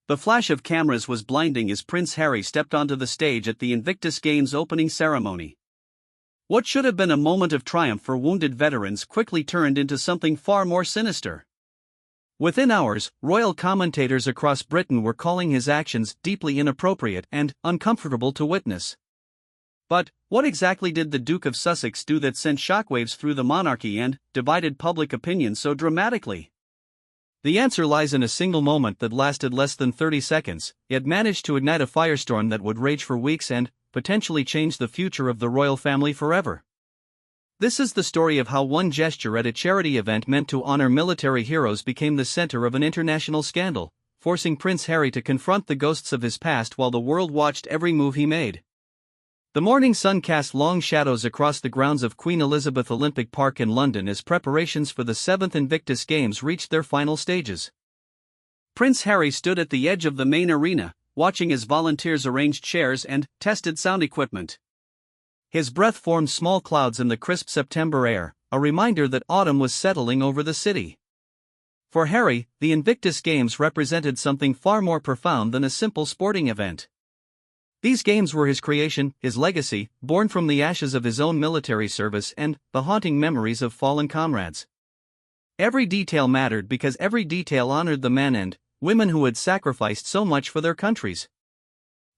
The flash of cameras was blinding as Prince Harry stepped onto the stage at the Invictus Games opening ceremony. What should have been a moment of triumph for wounded veterans quickly turned into something far more sinister. Within hours, royal commentators across Britain were calling his actions deeply inappropriate and uncomfortable to witness. But what exactly did the Duke of Sussex do that sent shockwaves through the monarchy and divided public opinion so dramatically? The answer lies in a single moment that lasted less than 30 seconds, yet managed to ignite a firestorm that would rage for weeks and potentially change the future of the royal family forever. This is the story of how one gesture at a charity event meant to honor military heroes became the center of an international scandal, forcing Prince Harry to confront the ghosts of his past while the world watched every move he made. The morning sun cast long shadows across the grounds of Queen Elizabeth Olympic Park in London as preparations for the 7th Invictus Games reached their final stages. Prince Harry stood at the edge of the main arena, watching as volunteers arranged chairs and tested sound equipment. His breath formed small clouds in the crisp September air, a reminder that autumn was settling over the city. For Harry, the Invictus Games represented something far more profound than a simple sporting event. These games were his creation, his legacy, born from the ashes of his own military service and the haunting memories of fallen comrades. Every detail mattered because every detail honored the men and women who had sacrificed so much for their countries.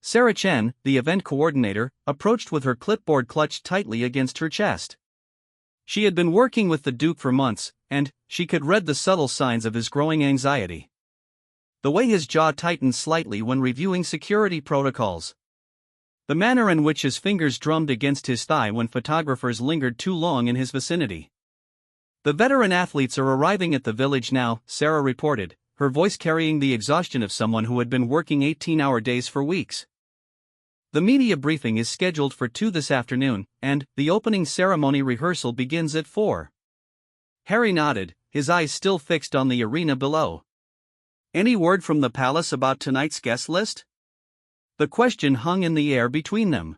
Sarah Chen, the event coordinator, approached with her clipboard clutched tightly against her chest. She had been working with the Duke for months, and she could read the subtle signs of his growing anxiety. The way his jaw tightened slightly when reviewing security protocols. The manner in which his fingers drummed against his thigh when photographers lingered too long in his vicinity. "The veteran athletes are arriving at the village now," Sarah reported, her voice carrying the exhaustion of someone who had been working 18-hour days for weeks. "The media briefing is scheduled for 2 this afternoon, and the opening ceremony rehearsal begins at 4. Harry nodded, his eyes still fixed on the arena below. "Any word from the palace about tonight's guest list?" The question hung in the air between them.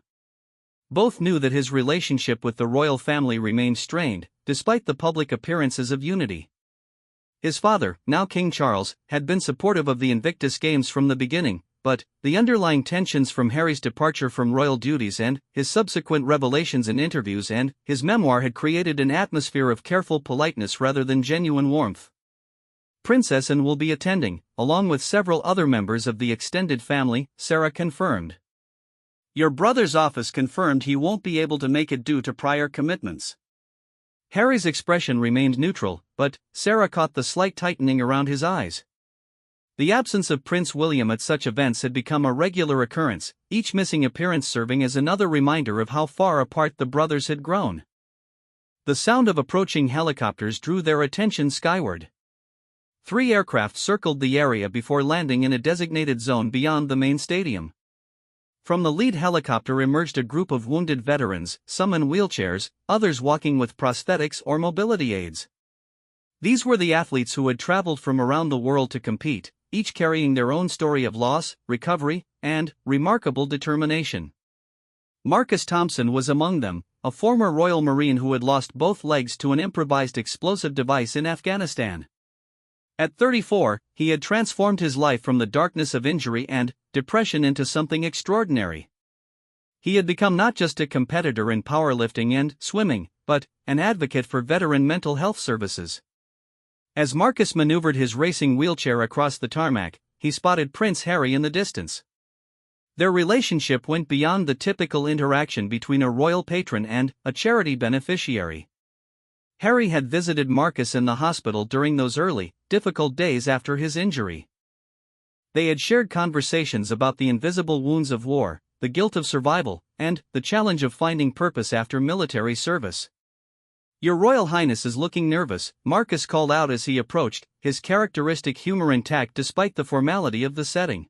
Both knew that his relationship with the royal family remained strained, despite the public appearances of unity. His father, now King Charles, had been supportive of the Invictus Games from the beginning, but the underlying tensions from Harry's departure from royal duties and his subsequent revelations in interviews and his memoir had created an atmosphere of careful politeness rather than genuine warmth. "Princess Anne will be attending, along with several other members of the extended family," Sarah confirmed. "Your brother's office confirmed he won't be able to make it due to prior commitments." Harry's expression remained neutral, but Sarah caught the slight tightening around his eyes. The absence of Prince William at such events had become a regular occurrence, each missing appearance serving as another reminder of how far apart the brothers had grown. The sound of approaching helicopters drew their attention skyward. 3 aircraft circled the area before landing in a designated zone beyond the main stadium. From the lead helicopter emerged a group of wounded veterans, some in wheelchairs, others walking with prosthetics or mobility aids. These were the athletes who had traveled from around the world to compete, each carrying their own story of loss, recovery, and remarkable determination. Marcus Thompson was among them, a former Royal Marine who had lost both legs to an improvised explosive device in Afghanistan. At 34, he had transformed his life from the darkness of injury and depression into something extraordinary. He had become not just a competitor in powerlifting and swimming, but an advocate for veteran mental health services. As Marcus maneuvered his racing wheelchair across the tarmac, he spotted Prince Harry in the distance. Their relationship went beyond the typical interaction between a royal patron and a charity beneficiary. Harry had visited Marcus in the hospital during those early, difficult days after his injury. They had shared conversations about the invisible wounds of war, the guilt of survival, and the challenge of finding purpose after military service. "Your Royal Highness is looking nervous," Marcus called out as he approached, his characteristic humor intact despite the formality of the setting.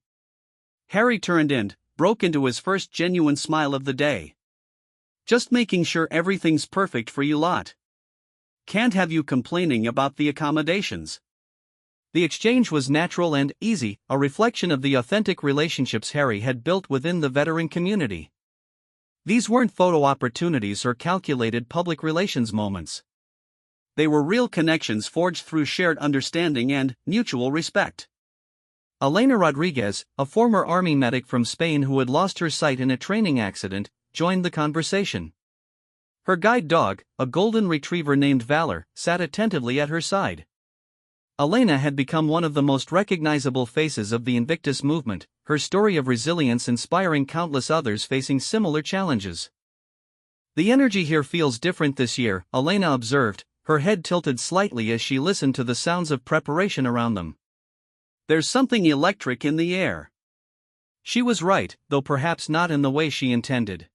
Harry turned and broke into his first genuine smile of the day. "Just making sure everything's perfect for you lot. Can't have you complaining about the accommodations." The exchange was natural and easy, a reflection of the authentic relationships Harry had built within the veteran community. These weren't photo opportunities or calculated public relations moments. They were real connections forged through shared understanding and mutual respect. Elena Rodriguez, a former army medic from Spain who had lost her sight in a training accident, joined the conversation. Her guide dog, a golden retriever named Valor, sat attentively at her side. Elena had become one of the most recognizable faces of the Invictus movement, her story of resilience inspiring countless others facing similar challenges. "The energy here feels different this year," Elena observed, her head tilted slightly as she listened to the sounds of preparation around them. "There's something electric in the air." She was right, though perhaps not in the way she intended.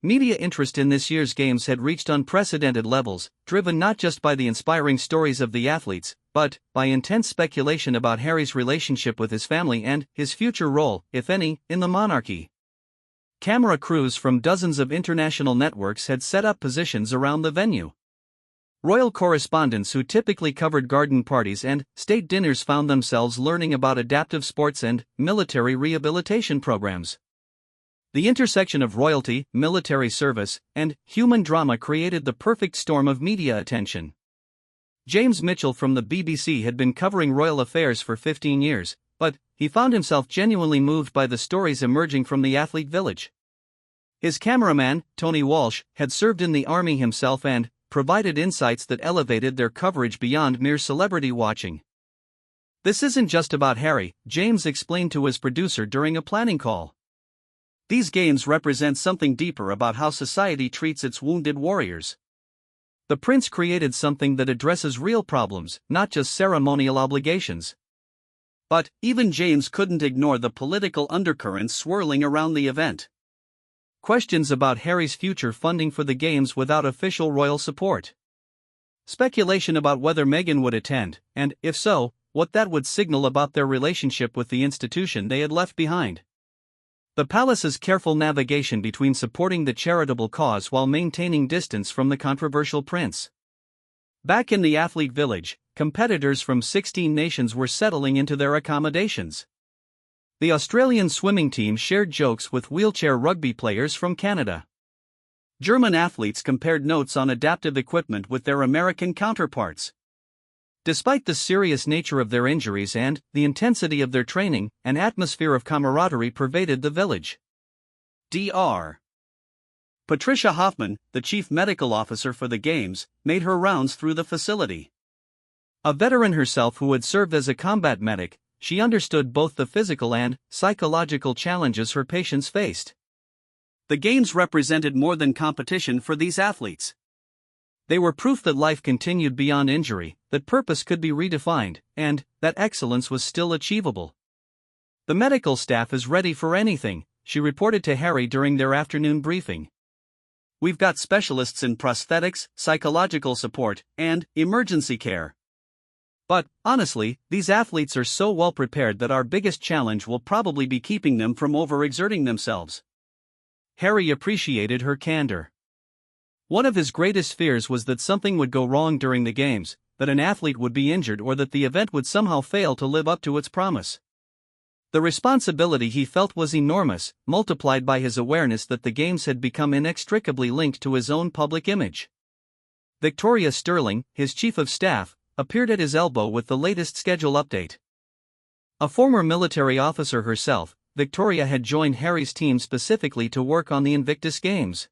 Media interest in this year's games had reached unprecedented levels, driven not just by the inspiring stories of the athletes, but by intense speculation about Harry's relationship with his family and his future role, if any, in the monarchy. Camera crews from dozens of international networks had set up positions around the venue. Royal correspondents who typically covered garden parties and state dinners found themselves learning about adaptive sports and military rehabilitation programs. The intersection of royalty, military service, and human drama created the perfect storm of media attention. James Mitchell from the BBC had been covering royal affairs for 15 years, but he found himself genuinely moved by the stories emerging from the athlete village. His cameraman, Tony Walsh, had served in the army himself and provided insights that elevated their coverage beyond mere celebrity watching. "This isn't just about Harry," James explained to his producer during a planning call. "These games represent something deeper about how society treats its wounded warriors. The prince created something that addresses real problems, not just ceremonial obligations." But even James couldn't ignore the political undercurrents swirling around the event. Questions about Harry's future funding for the games without official royal support. Speculation about whether Meghan would attend, and, if so, what that would signal about their relationship with the institution they had left behind. The palace's careful navigation between supporting the charitable cause while maintaining distance from the controversial prince. Back in the athlete village, competitors from 16 nations were settling into their accommodations. The Australian swimming team shared jokes with wheelchair rugby players from Canada. German athletes compared notes on adaptive equipment with their American counterparts. Despite the serious nature of their injuries and the intensity of their training, an atmosphere of camaraderie pervaded the village. Dr. Patricia Hoffman, the chief medical officer for the Games, made her rounds through the facility. A veteran herself who had served as a combat medic, she understood both the physical and psychological challenges her patients faced. The Games represented more than competition for these athletes. They were proof that life continued beyond injury, that purpose could be redefined, and that excellence was still achievable. "The medical staff is ready for anything," she reported to Harry during their afternoon briefing. "We've got specialists in prosthetics, psychological support, and emergency care. But, honestly, these athletes are so well prepared that our biggest challenge will probably be keeping them from overexerting themselves." Harry appreciated her candor. One of his greatest fears was that something would go wrong during the games, that an athlete would be injured or that the event would somehow fail to live up to its promise. The responsibility he felt was enormous, multiplied by his awareness that the games had become inextricably linked to his own public image. Victoria Sterling, his chief of staff, appeared at his elbow with the latest schedule update. A former military officer herself, Victoria had joined Harry's team specifically to work on the Invictus Games.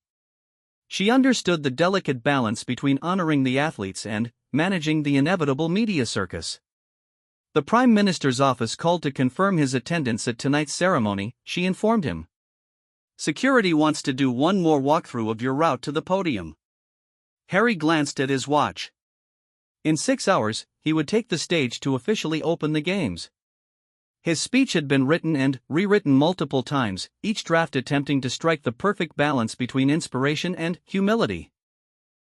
She understood the delicate balance between honoring the athletes and managing the inevitable media circus. The Prime Minister's office called to confirm his attendance at tonight's ceremony, she informed him. "Security wants to do one more walkthrough of your route to the podium." Harry glanced at his watch. In 6 hours, he would take the stage to officially open the games. His speech had been written and rewritten multiple times, each draft attempting to strike the perfect balance between inspiration and humility.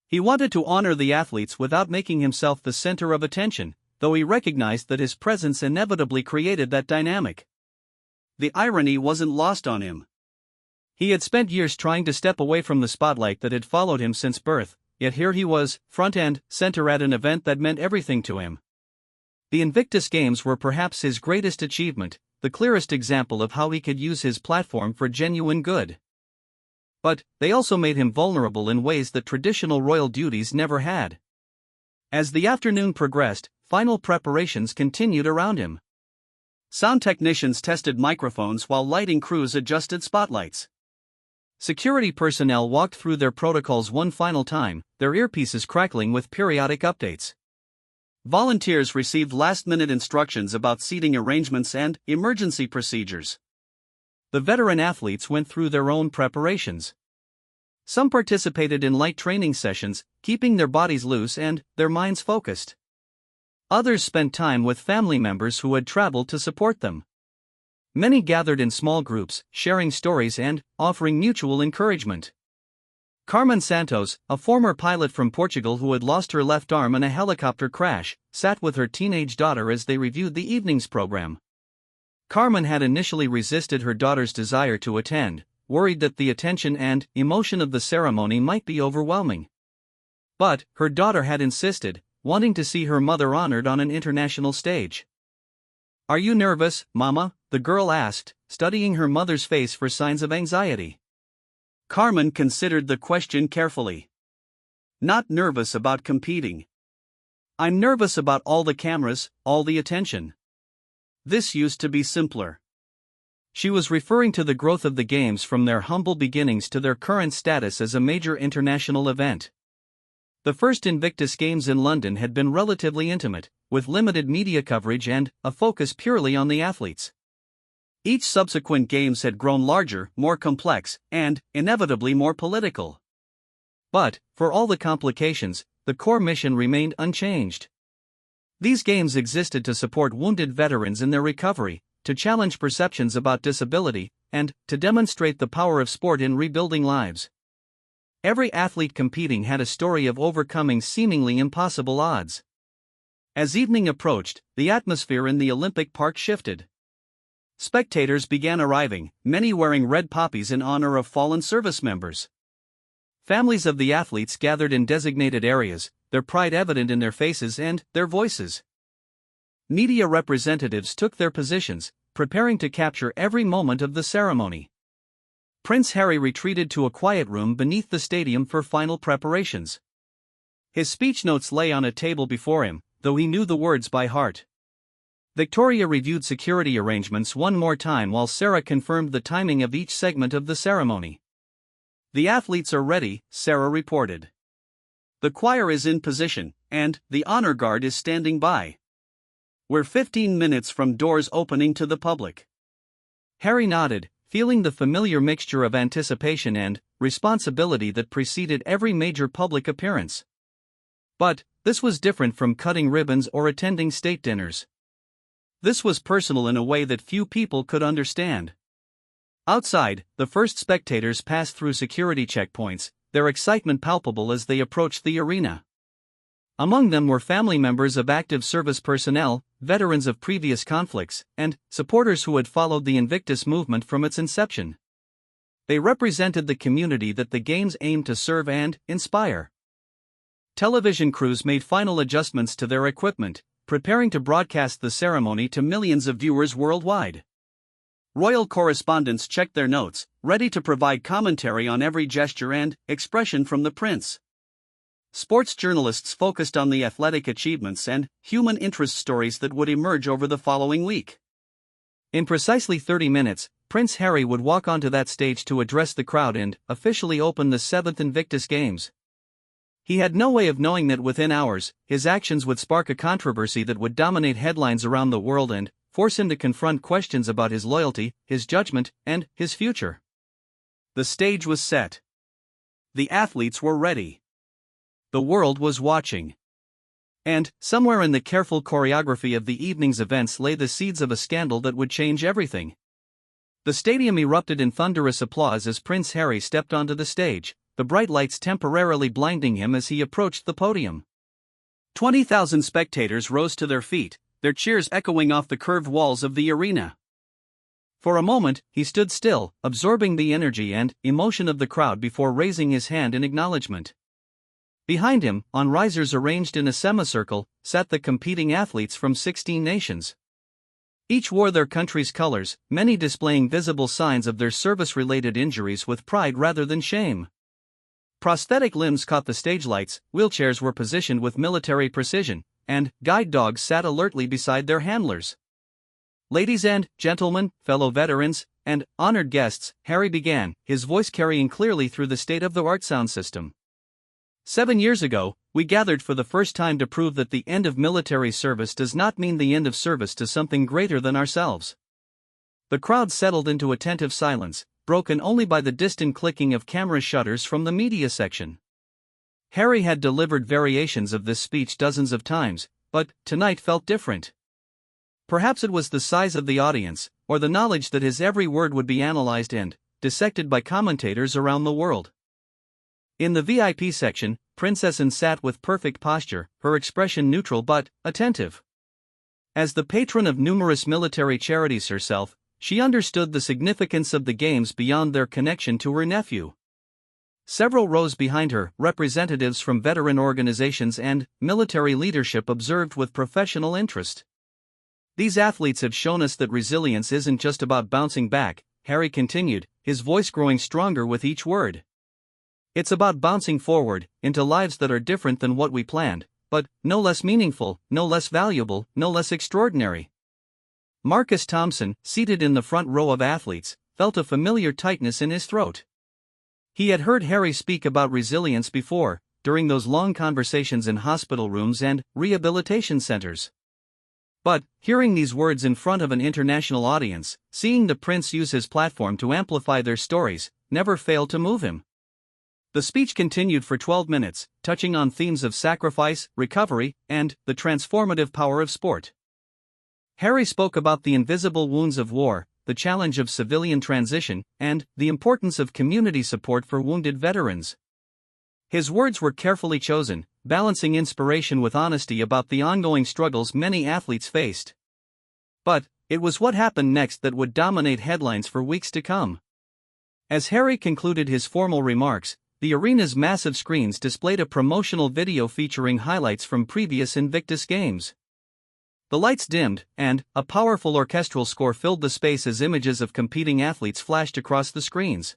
He wanted to honor the athletes without making himself the center of attention, though he recognized that his presence inevitably created that dynamic. The irony wasn't lost on him. He had spent years trying to step away from the spotlight that had followed him since birth, yet here he was, front and center at an event that meant everything to him. The Invictus Games were perhaps his greatest achievement, the clearest example of how he could use his platform for genuine good. But they also made him vulnerable in ways that traditional royal duties never had. As the afternoon progressed, final preparations continued around him. Sound technicians tested microphones while lighting crews adjusted spotlights. Security personnel walked through their protocols one final time, their earpieces crackling with periodic updates. Volunteers received last-minute instructions about seating arrangements and emergency procedures. The veteran athletes went through their own preparations. Some participated in light training sessions, keeping their bodies loose and their minds focused. Others spent time with family members who had traveled to support them. Many gathered in small groups, sharing stories and offering mutual encouragement. Carmen Santos, a former pilot from Portugal who had lost her left arm in a helicopter crash, sat with her teenage daughter as they reviewed the evening's program. Carmen had initially resisted her daughter's desire to attend, worried that the attention and emotion of the ceremony might be overwhelming. But her daughter had insisted, wanting to see her mother honored on an international stage. "Are you nervous, Mama?" the girl asked, studying her mother's face for signs of anxiety. Carmen considered the question carefully. "Not nervous about competing. I'm nervous about all the cameras, all the attention. This used to be simpler." She was referring to the growth of the Games from their humble beginnings to their current status as a major international event. The first Invictus Games in London had been relatively intimate, with limited media coverage and a focus purely on the athletes. Each subsequent Games had grown larger, more complex, and, inevitably, more political. But, for all the complications, the core mission remained unchanged. These Games existed to support wounded veterans in their recovery, to challenge perceptions about disability, and to demonstrate the power of sport in rebuilding lives. Every athlete competing had a story of overcoming seemingly impossible odds. As evening approached, the atmosphere in the Olympic Park shifted. Spectators began arriving, many wearing red poppies in honor of fallen service members. Families of the athletes gathered in designated areas, their pride evident in their faces and their voices. Media representatives took their positions, preparing to capture every moment of the ceremony. Prince Harry retreated to a quiet room beneath the stadium for final preparations. His speech notes lay on a table before him, though he knew the words by heart. Victoria reviewed security arrangements one more time while Sarah confirmed the timing of each segment of the ceremony. "The athletes are ready," Sarah reported. "The choir is in position, and the honor guard is standing by. We're 15 minutes from doors opening to the public." Harry nodded, feeling the familiar mixture of anticipation and responsibility that preceded every major public appearance. But this was different from cutting ribbons or attending state dinners. This was personal in a way that few people could understand. Outside, the first spectators passed through security checkpoints, their excitement palpable as they approached the arena. Among them were family members of active service personnel, veterans of previous conflicts, and supporters who had followed the Invictus movement from its inception. They represented the community that the Games aimed to serve and inspire. Television crews made final adjustments to their equipment, preparing to broadcast the ceremony to millions of viewers worldwide. Royal correspondents checked their notes, ready to provide commentary on every gesture and expression from the prince. Sports journalists focused on the athletic achievements and human interest stories that would emerge over the following week. In precisely 30 minutes, Prince Harry would walk onto that stage to address the crowd and officially open the 7th Invictus Games. He had no way of knowing that within hours, his actions would spark a controversy that would dominate headlines around the world and force him to confront questions about his loyalty, his judgment, and his future. The stage was set. The athletes were ready. The world was watching. And, somewhere in the careful choreography of the evening's events lay the seeds of a scandal that would change everything. The stadium erupted in thunderous applause as Prince Harry stepped onto the stage, the bright lights temporarily blinding him as he approached the podium. 20,000 spectators rose to their feet, their cheers echoing off the curved walls of the arena. For a moment, he stood still, absorbing the energy and emotion of the crowd before raising his hand in acknowledgement. Behind him, on risers arranged in a semicircle, sat the competing athletes from 16 nations. Each wore their country's colors, many displaying visible signs of their service-related injuries with pride rather than shame. Prosthetic limbs caught the stage lights, wheelchairs were positioned with military precision, and guide dogs sat alertly beside their handlers. Ladies and gentlemen, fellow veterans, and honored guests, Harry began, his voice carrying clearly through the state-of-the-art sound system. 7 years ago, we gathered for the first time to prove that the end of military service does not mean the end of service to something greater than ourselves. The crowd settled into attentive silence, broken only by the distant clicking of camera shutters from the media section. Harry had delivered variations of this speech dozens of times, but tonight felt different. Perhaps it was the size of the audience, or the knowledge that his every word would be analyzed and dissected by commentators around the world. In the VIP section, Princess Anne sat with perfect posture, her expression neutral but attentive. As the patron of numerous military charities herself, she understood the significance of the games beyond their connection to her nephew. Several rows behind her, representatives from veteran organizations and military leadership observed with professional interest. These athletes have shown us that resilience isn't just about bouncing back, Harry continued, his voice growing stronger with each word. It's about bouncing forward, into lives that are different than what we planned, but no less meaningful, no less valuable, no less extraordinary. Marcus Thompson, seated in the front row of athletes, felt a familiar tightness in his throat. He had heard Harry speak about resilience before, during those long conversations in hospital rooms and rehabilitation centers. But, hearing these words in front of an international audience, seeing the prince use his platform to amplify their stories, never failed to move him. The speech continued for 12 minutes, touching on themes of sacrifice, recovery, and the transformative power of sport. Harry spoke about the invisible wounds of war, the challenge of civilian transition, and the importance of community support for wounded veterans. His words were carefully chosen, balancing inspiration with honesty about the ongoing struggles many athletes faced. But it was what happened next that would dominate headlines for weeks to come. As Harry concluded his formal remarks, the arena's massive screens displayed a promotional video featuring highlights from previous Invictus games. The lights dimmed, and a powerful orchestral score filled the space as images of competing athletes flashed across the screens.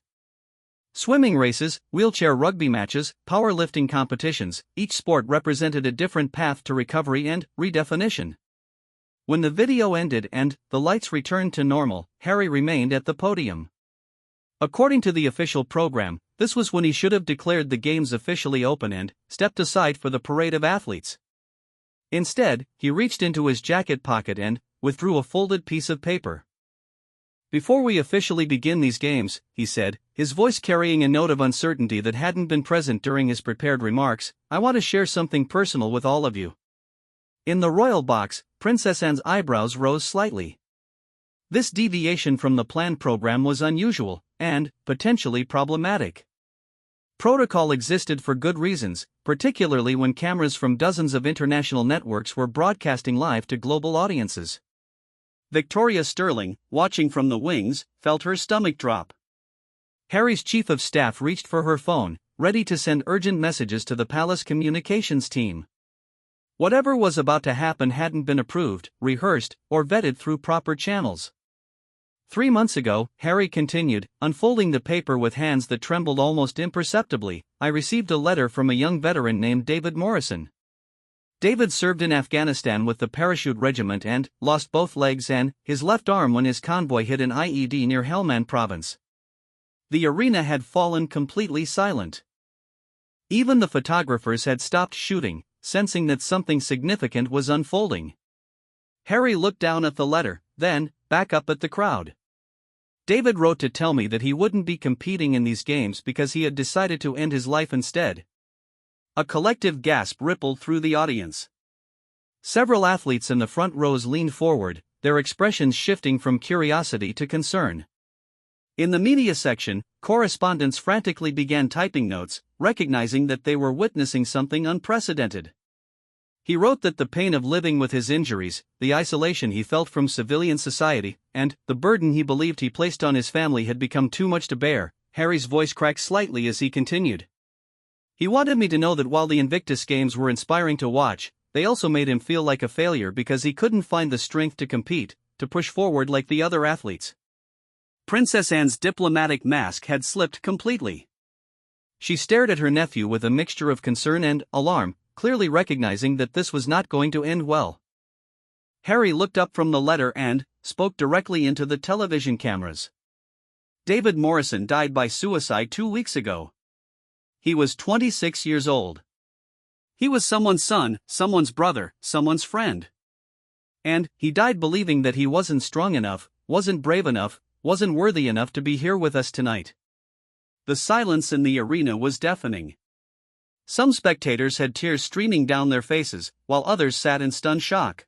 Swimming races, wheelchair rugby matches, powerlifting competitions, each sport represented a different path to recovery and redefinition. When the video ended and the lights returned to normal, Harry remained at the podium. According to the official program, this was when he should have declared the games officially open and stepped aside for the parade of athletes. Instead, he reached into his jacket pocket and withdrew a folded piece of paper. "Before we officially begin these games," he said, his voice carrying a note of uncertainty that hadn't been present during his prepared remarks, "I want to share something personal with all of you." In the royal box, Princess Anne's eyebrows rose slightly. This deviation from the planned program was unusual, and potentially problematic. Protocol existed for good reasons, particularly when cameras from dozens of international networks were broadcasting live to global audiences. Victoria Sterling, watching from the wings, felt her stomach drop. Harry's chief of staff reached for her phone, ready to send urgent messages to the palace communications team. Whatever was about to happen hadn't been approved, rehearsed, or vetted through proper channels. 3 months ago, Harry continued, unfolding the paper with hands that trembled almost imperceptibly, I received a letter from a young veteran named David Morrison. David served in Afghanistan with the Parachute Regiment and lost both legs and his left arm when his convoy hit an IED near Helmand province. The arena had fallen completely silent. Even the photographers had stopped shooting, sensing that something significant was unfolding. Harry looked down at the letter, then back up at the crowd. David wrote to tell me that he wouldn't be competing in these games because he had decided to end his life instead. A collective gasp rippled through the audience. Several athletes in the front rows leaned forward, their expressions shifting from curiosity to concern. In the media section, correspondents frantically began typing notes, recognizing that they were witnessing something unprecedented. He wrote that the pain of living with his injuries, the isolation he felt from civilian society, and the burden he believed he placed on his family had become too much to bear. Harry's voice cracked slightly as he continued. He wanted me to know that while the Invictus games were inspiring to watch, they also made him feel like a failure because he couldn't find the strength to compete, to push forward like the other athletes. Princess Anne's diplomatic mask had slipped completely. She stared at her nephew with a mixture of concern and alarm, clearly recognizing that this was not going to end well. Harry looked up from the letter and spoke directly into the television cameras. David Morrison died by suicide 2 weeks ago. He was 26 years old. He was someone's son, someone's brother, someone's friend. And he died believing that he wasn't strong enough, wasn't brave enough, wasn't worthy enough to be here with us tonight. The silence in the arena was deafening. Some spectators had tears streaming down their faces, while others sat in stunned shock.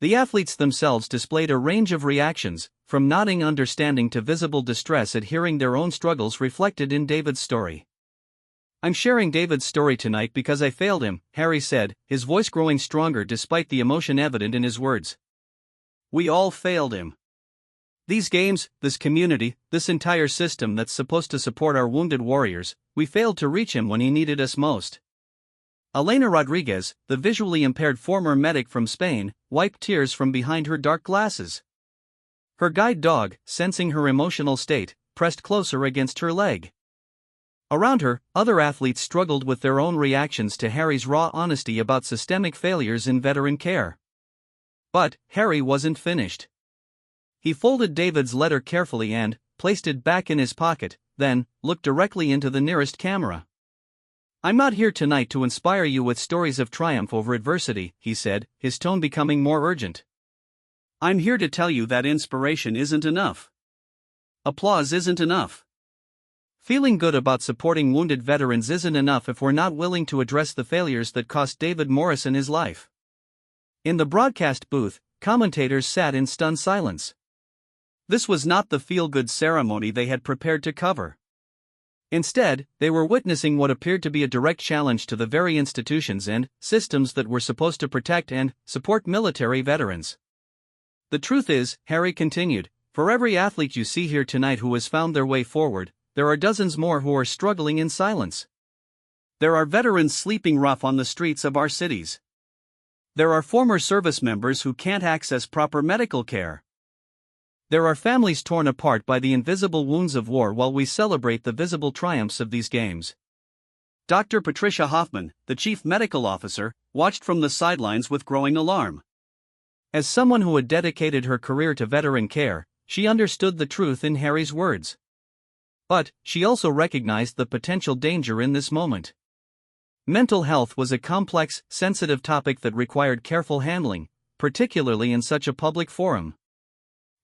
The athletes themselves displayed a range of reactions, from nodding understanding to visible distress at hearing their own struggles reflected in David's story. "I'm sharing David's story tonight because I failed him," Harry said, his voice growing stronger despite the emotion evident in his words. "We all failed him. These games, this community, this entire system that's supposed to support our wounded warriors, we failed to reach him when he needed us most." Elena Rodriguez, the visually impaired former medic from Spain, wiped tears from behind her dark glasses. Her guide dog, sensing her emotional state, pressed closer against her leg. Around her, other athletes struggled with their own reactions to Harry's raw honesty about systemic failures in veteran care. But Harry wasn't finished. He folded David's letter carefully and placed it back in his pocket, then looked directly into the nearest camera. "I'm not here tonight to inspire you with stories of triumph over adversity," he said, his tone becoming more urgent. "I'm here to tell you that inspiration isn't enough. Applause isn't enough. Feeling good about supporting wounded veterans isn't enough if we're not willing to address the failures that cost David Morrison his life." In the broadcast booth, commentators sat in stunned silence. This was not the feel-good ceremony they had prepared to cover. Instead, they were witnessing what appeared to be a direct challenge to the very institutions and systems that were supposed to protect and support military veterans. "The truth is," Harry continued, "for every athlete you see here tonight who has found their way forward, there are dozens more who are struggling in silence. There are veterans sleeping rough on the streets of our cities. There are former service members who can't access proper medical care. There are families torn apart by the invisible wounds of war while we celebrate the visible triumphs of these games." Dr. Patricia Hoffman, the chief medical officer, watched from the sidelines with growing alarm. As someone who had dedicated her career to veteran care, she understood the truth in Harry's words. But she also recognized the potential danger in this moment. Mental health was a complex, sensitive topic that required careful handling, particularly in such a public forum.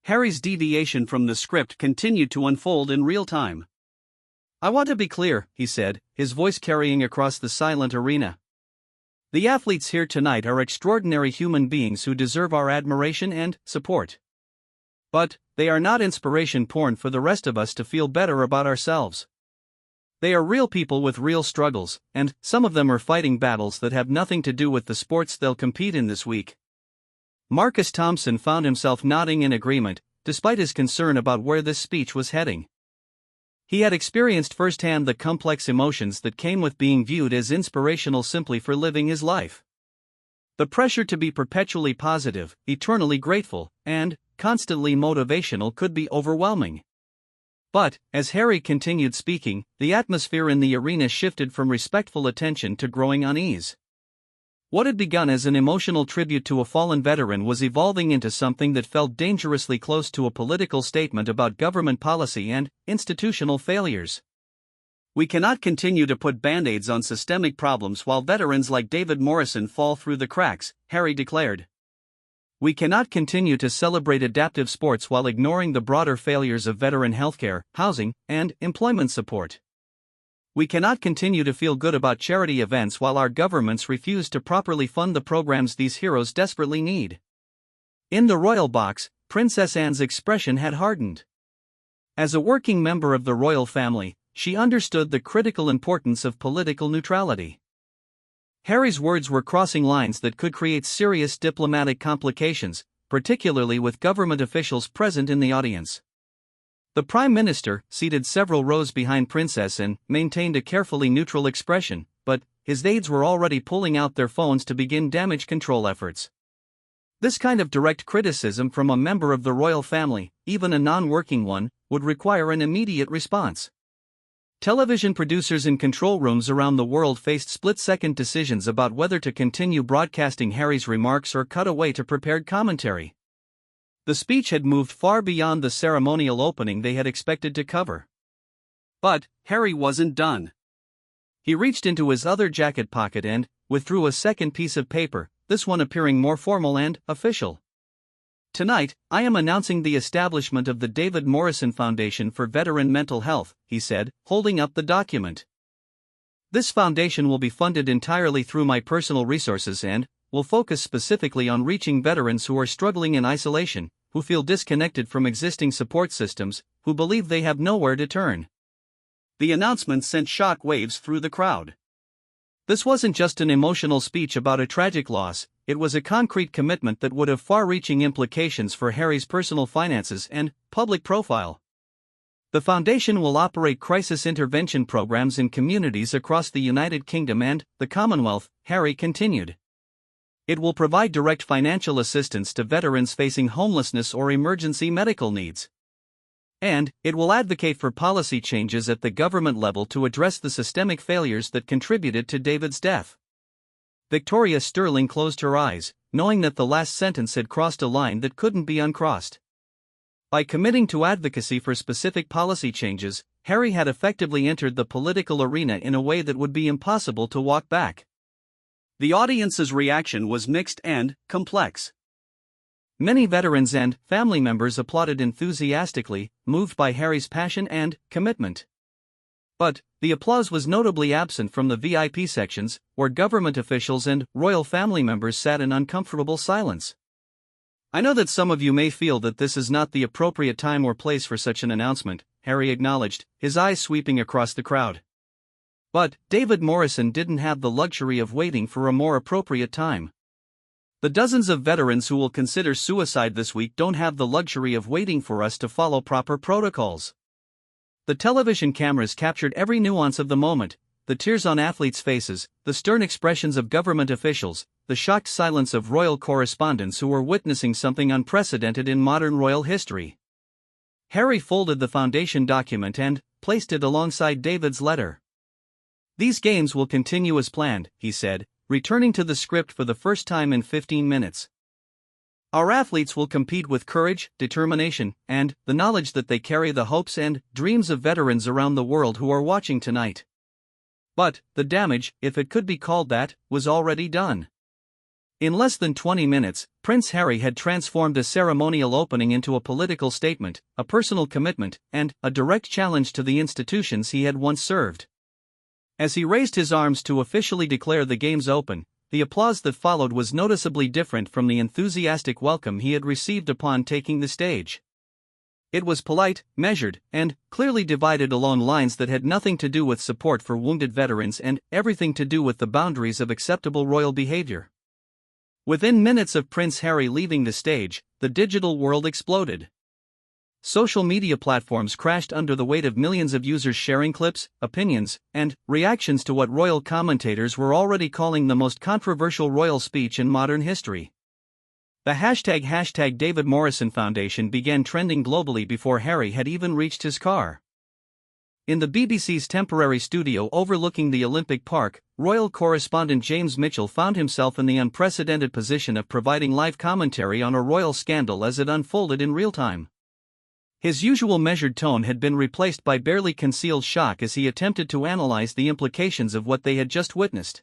Harry's deviation from the script continued to unfold in real time. "I want to be clear," he said, his voice carrying across the silent arena. "The athletes here tonight are extraordinary human beings who deserve our admiration and support. But they are not inspiration porn for the rest of us to feel better about ourselves. They are real people with real struggles, and some of them are fighting battles that have nothing to do with the sports they'll compete in this week." Marcus Thompson found himself nodding in agreement, despite his concern about where this speech was heading. He had experienced firsthand the complex emotions that came with being viewed as inspirational simply for living his life. The pressure to be perpetually positive, eternally grateful, and constantly motivational could be overwhelming. But, as Harry continued speaking, the atmosphere in the arena shifted from respectful attention to growing unease. What had begun as an emotional tribute to a fallen veteran was evolving into something that felt dangerously close to a political statement about government policy and institutional failures. "We cannot continue to put band-aids on systemic problems while veterans like David Morrison fall through the cracks," Harry declared. "We cannot continue to celebrate adaptive sports while ignoring the broader failures of veteran healthcare, housing, and employment support. We cannot continue to feel good about charity events while our governments refuse to properly fund the programs these heroes desperately need." In the royal box, Princess Anne's expression had hardened. As a working member of the royal family, she understood the critical importance of political neutrality. Harry's words were crossing lines that could create serious diplomatic complications, particularly with government officials present in the audience. The Prime Minister, seated several rows behind Princess Anne, maintained a carefully neutral expression, but his aides were already pulling out their phones to begin damage control efforts. This kind of direct criticism from a member of the royal family, even a non-working one, would require an immediate response. Television producers in control rooms around the world faced split-second decisions about whether to continue broadcasting Harry's remarks or cut away to prepared commentary. The speech had moved far beyond the ceremonial opening they had expected to cover. But Harry wasn't done. He reached into his other jacket pocket and withdrew a second piece of paper, this one appearing more formal and official. "Tonight, I am announcing the establishment of the David Morrison Foundation for Veteran Mental Health," he said, holding up the document. "This foundation will be funded entirely through my personal resources and will focus specifically on reaching veterans who are struggling in isolation, who feel disconnected from existing support systems, who believe they have nowhere to turn." The announcement sent shock waves through the crowd. This wasn't just an emotional speech about a tragic loss, it was a concrete commitment that would have far-reaching implications for Harry's personal finances and public profile. The foundation will operate crisis intervention programs in communities across the United Kingdom and the Commonwealth, Harry continued. It will provide direct financial assistance to veterans facing homelessness or emergency medical needs. And it will advocate for policy changes at the government level to address the systemic failures that contributed to David's death. Victoria Sterling closed her eyes, knowing that the last sentence had crossed a line that couldn't be uncrossed. By committing to advocacy for specific policy changes, Harry had effectively entered the political arena in a way that would be impossible to walk back. The audience's reaction was mixed and complex. Many veterans and family members applauded enthusiastically, moved by Harry's passion and commitment. But the applause was notably absent from the VIP sections, where government officials and royal family members sat in uncomfortable silence. "I know that some of you may feel that this is not the appropriate time or place for such an announcement," Harry acknowledged, his eyes sweeping across the crowd. But David Morrison didn't have the luxury of waiting for a more appropriate time. The dozens of veterans who will consider suicide this week don't have the luxury of waiting for us to follow proper protocols. The television cameras captured every nuance of the moment, the tears on athletes' faces, the stern expressions of government officials, the shocked silence of royal correspondents who were witnessing something unprecedented in modern royal history. Harry folded the foundation document and placed it alongside David's letter. "These games will continue as planned," he said, returning to the script for the first time in 15 minutes. "Our athletes will compete with courage, determination, and the knowledge that they carry the hopes and dreams of veterans around the world who are watching tonight." But the damage, if it could be called that, was already done. In less than 20 minutes, Prince Harry had transformed a ceremonial opening into a political statement, a personal commitment, and a direct challenge to the institutions he had once served. As he raised his arms to officially declare the games open, the applause that followed was noticeably different from the enthusiastic welcome he had received upon taking the stage. It was polite, measured, and clearly divided along lines that had nothing to do with support for wounded veterans and everything to do with the boundaries of acceptable royal behavior. Within minutes of Prince Harry leaving the stage, the digital world exploded. Social media platforms crashed under the weight of millions of users sharing clips, opinions, and reactions to what royal commentators were already calling the most controversial royal speech in modern history. The hashtag David Morrison Foundation began trending globally before Harry had even reached his car. In the BBC's temporary studio overlooking the Olympic Park, royal correspondent James Mitchell found himself in the unprecedented position of providing live commentary on a royal scandal as it unfolded in real time. His usual measured tone had been replaced by barely concealed shock as he attempted to analyze the implications of what they had just witnessed.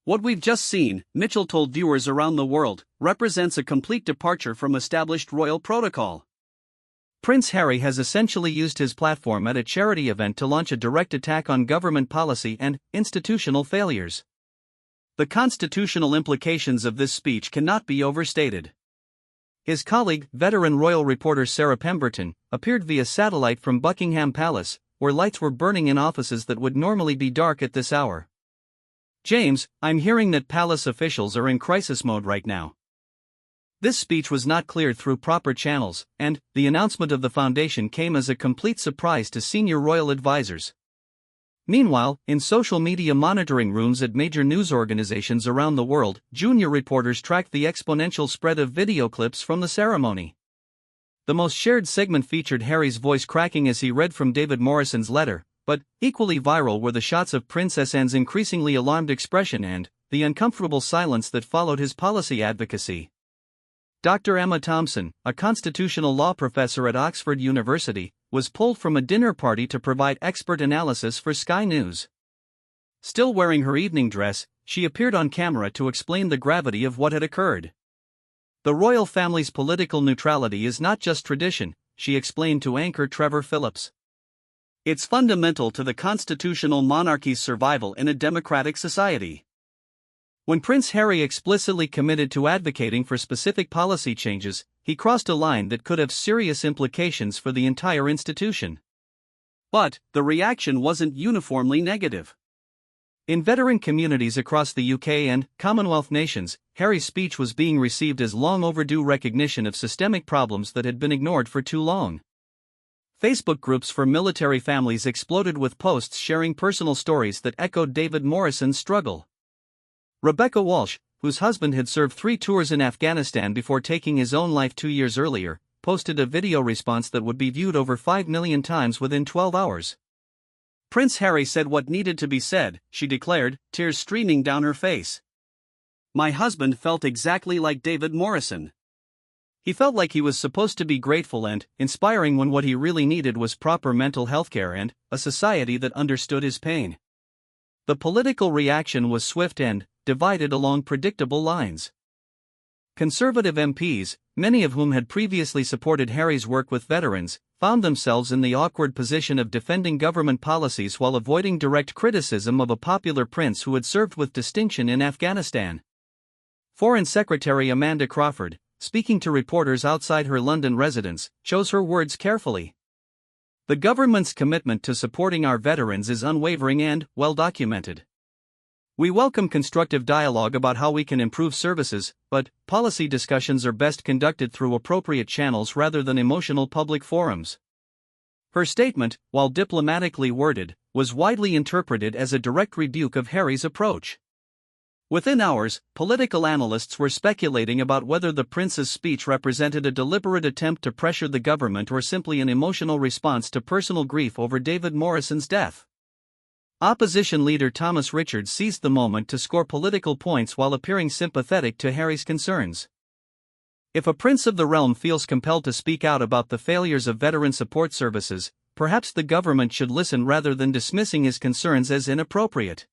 "What we've just seen," Mitchell told viewers around the world, "represents a complete departure from established royal protocol. Prince Harry has essentially used his platform at a charity event to launch a direct attack on government policy and institutional failures. The constitutional implications of this speech cannot be overstated." His colleague, veteran royal reporter Sarah Pemberton, appeared via satellite from Buckingham Palace, where lights were burning in offices that would normally be dark at this hour. "James, I'm hearing that palace officials are in crisis mode right now." This speech was not cleared through proper channels, and the announcement of the foundation came as a complete surprise to senior royal advisors. Meanwhile, in social media monitoring rooms at major news organizations around the world, junior reporters tracked the exponential spread of video clips from the ceremony. The most shared segment featured Harry's voice cracking as he read from David Morrison's letter, but equally viral were the shots of Princess Anne's increasingly alarmed expression and the uncomfortable silence that followed his policy advocacy. Dr. Emma Thompson, a constitutional law professor at Oxford University, was pulled from a dinner party to provide expert analysis for Sky News. Still wearing her evening dress, she appeared on camera to explain the gravity of what had occurred. The royal family's political neutrality is not just tradition, she explained to anchor Trevor Phillips. It's fundamental to the constitutional monarchy's survival in a democratic society. When Prince Harry explicitly committed to advocating for specific policy changes, he crossed a line that could have serious implications for the entire institution. But the reaction wasn't uniformly negative. In veteran communities across the UK and Commonwealth nations, Harry's speech was being received as long overdue recognition of systemic problems that had been ignored for too long. Facebook groups for military families exploded with posts sharing personal stories that echoed David Morrison's struggle. Rebecca Walsh, whose husband had served 3 tours in Afghanistan before taking his own life 2 years earlier, posted a video response that would be viewed over 5 million times within 12 hours. Prince Harry said what needed to be said, she declared, tears streaming down her face. My husband felt exactly like David Morrison. He felt like he was supposed to be grateful and inspiring when what he really needed was proper mental health care and a society that understood his pain. The political reaction was swift and divided along predictable lines. Conservative MPs, many of whom had previously supported Harry's work with veterans, found themselves in the awkward position of defending government policies while avoiding direct criticism of a popular prince who had served with distinction in Afghanistan. Foreign Secretary Amanda Crawford, speaking to reporters outside her London residence, chose her words carefully. The government's commitment to supporting our veterans is unwavering and well documented. We welcome constructive dialogue about how we can improve services, but policy discussions are best conducted through appropriate channels rather than emotional public forums. Her statement, while diplomatically worded, was widely interpreted as a direct rebuke of Harry's approach. Within hours, political analysts were speculating about whether the prince's speech represented a deliberate attempt to pressure the government or simply an emotional response to personal grief over David Morrison's death. Opposition leader Thomas Richards seized the moment to score political points while appearing sympathetic to Harry's concerns. If a prince of the realm feels compelled to speak out about the failures of veteran support services, perhaps the government should listen rather than dismissing his concerns as inappropriate.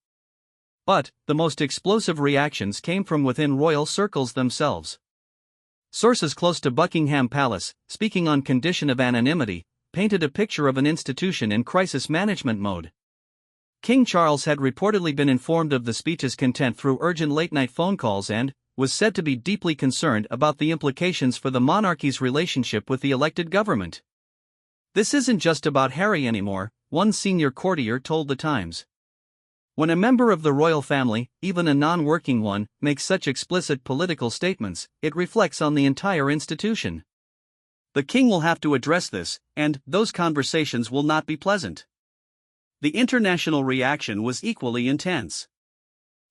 But the most explosive reactions came from within royal circles themselves. Sources close to Buckingham Palace, speaking on condition of anonymity, painted a picture of an institution in crisis management mode. King Charles had reportedly been informed of the speech's content through urgent late-night phone calls and was said to be deeply concerned about the implications for the monarchy's relationship with the elected government. This isn't just about Harry anymore, one senior courtier told The Times. When a member of the royal family, even a non-working one, makes such explicit political statements, it reflects on the entire institution. The king will have to address this, and those conversations will not be pleasant. The international reaction was equally intense.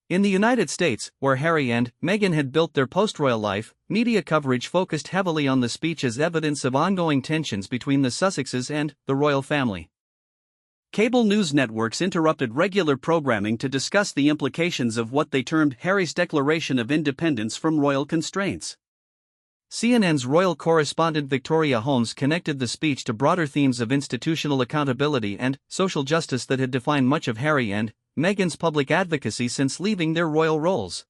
In the United States, where Harry and Meghan had built their post-royal life, media coverage focused heavily on the speech as evidence of ongoing tensions between the Sussexes and the royal family. Cable news networks interrupted regular programming to discuss the implications of what they termed Harry's declaration of independence from royal constraints. CNN's royal correspondent Victoria Holmes connected the speech to broader themes of institutional accountability and social justice that had defined much of Harry and Meghan's public advocacy since leaving their royal roles.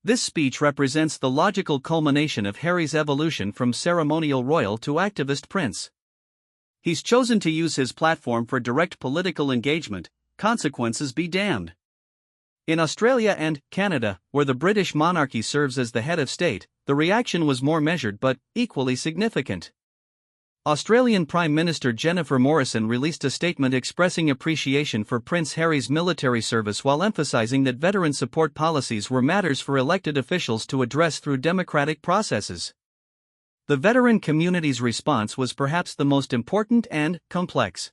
This speech represents the logical culmination of Harry's evolution from ceremonial royal to activist prince. He's chosen to use his platform for direct political engagement, consequences be damned. In Australia and Canada, where the British monarchy serves as the head of state, the reaction was more measured but equally significant. Australian Prime Minister Jennifer Morrison released a statement expressing appreciation for Prince Harry's military service while emphasizing that veteran support policies were matters for elected officials to address through democratic processes. The veteran community's response was perhaps the most important and complex.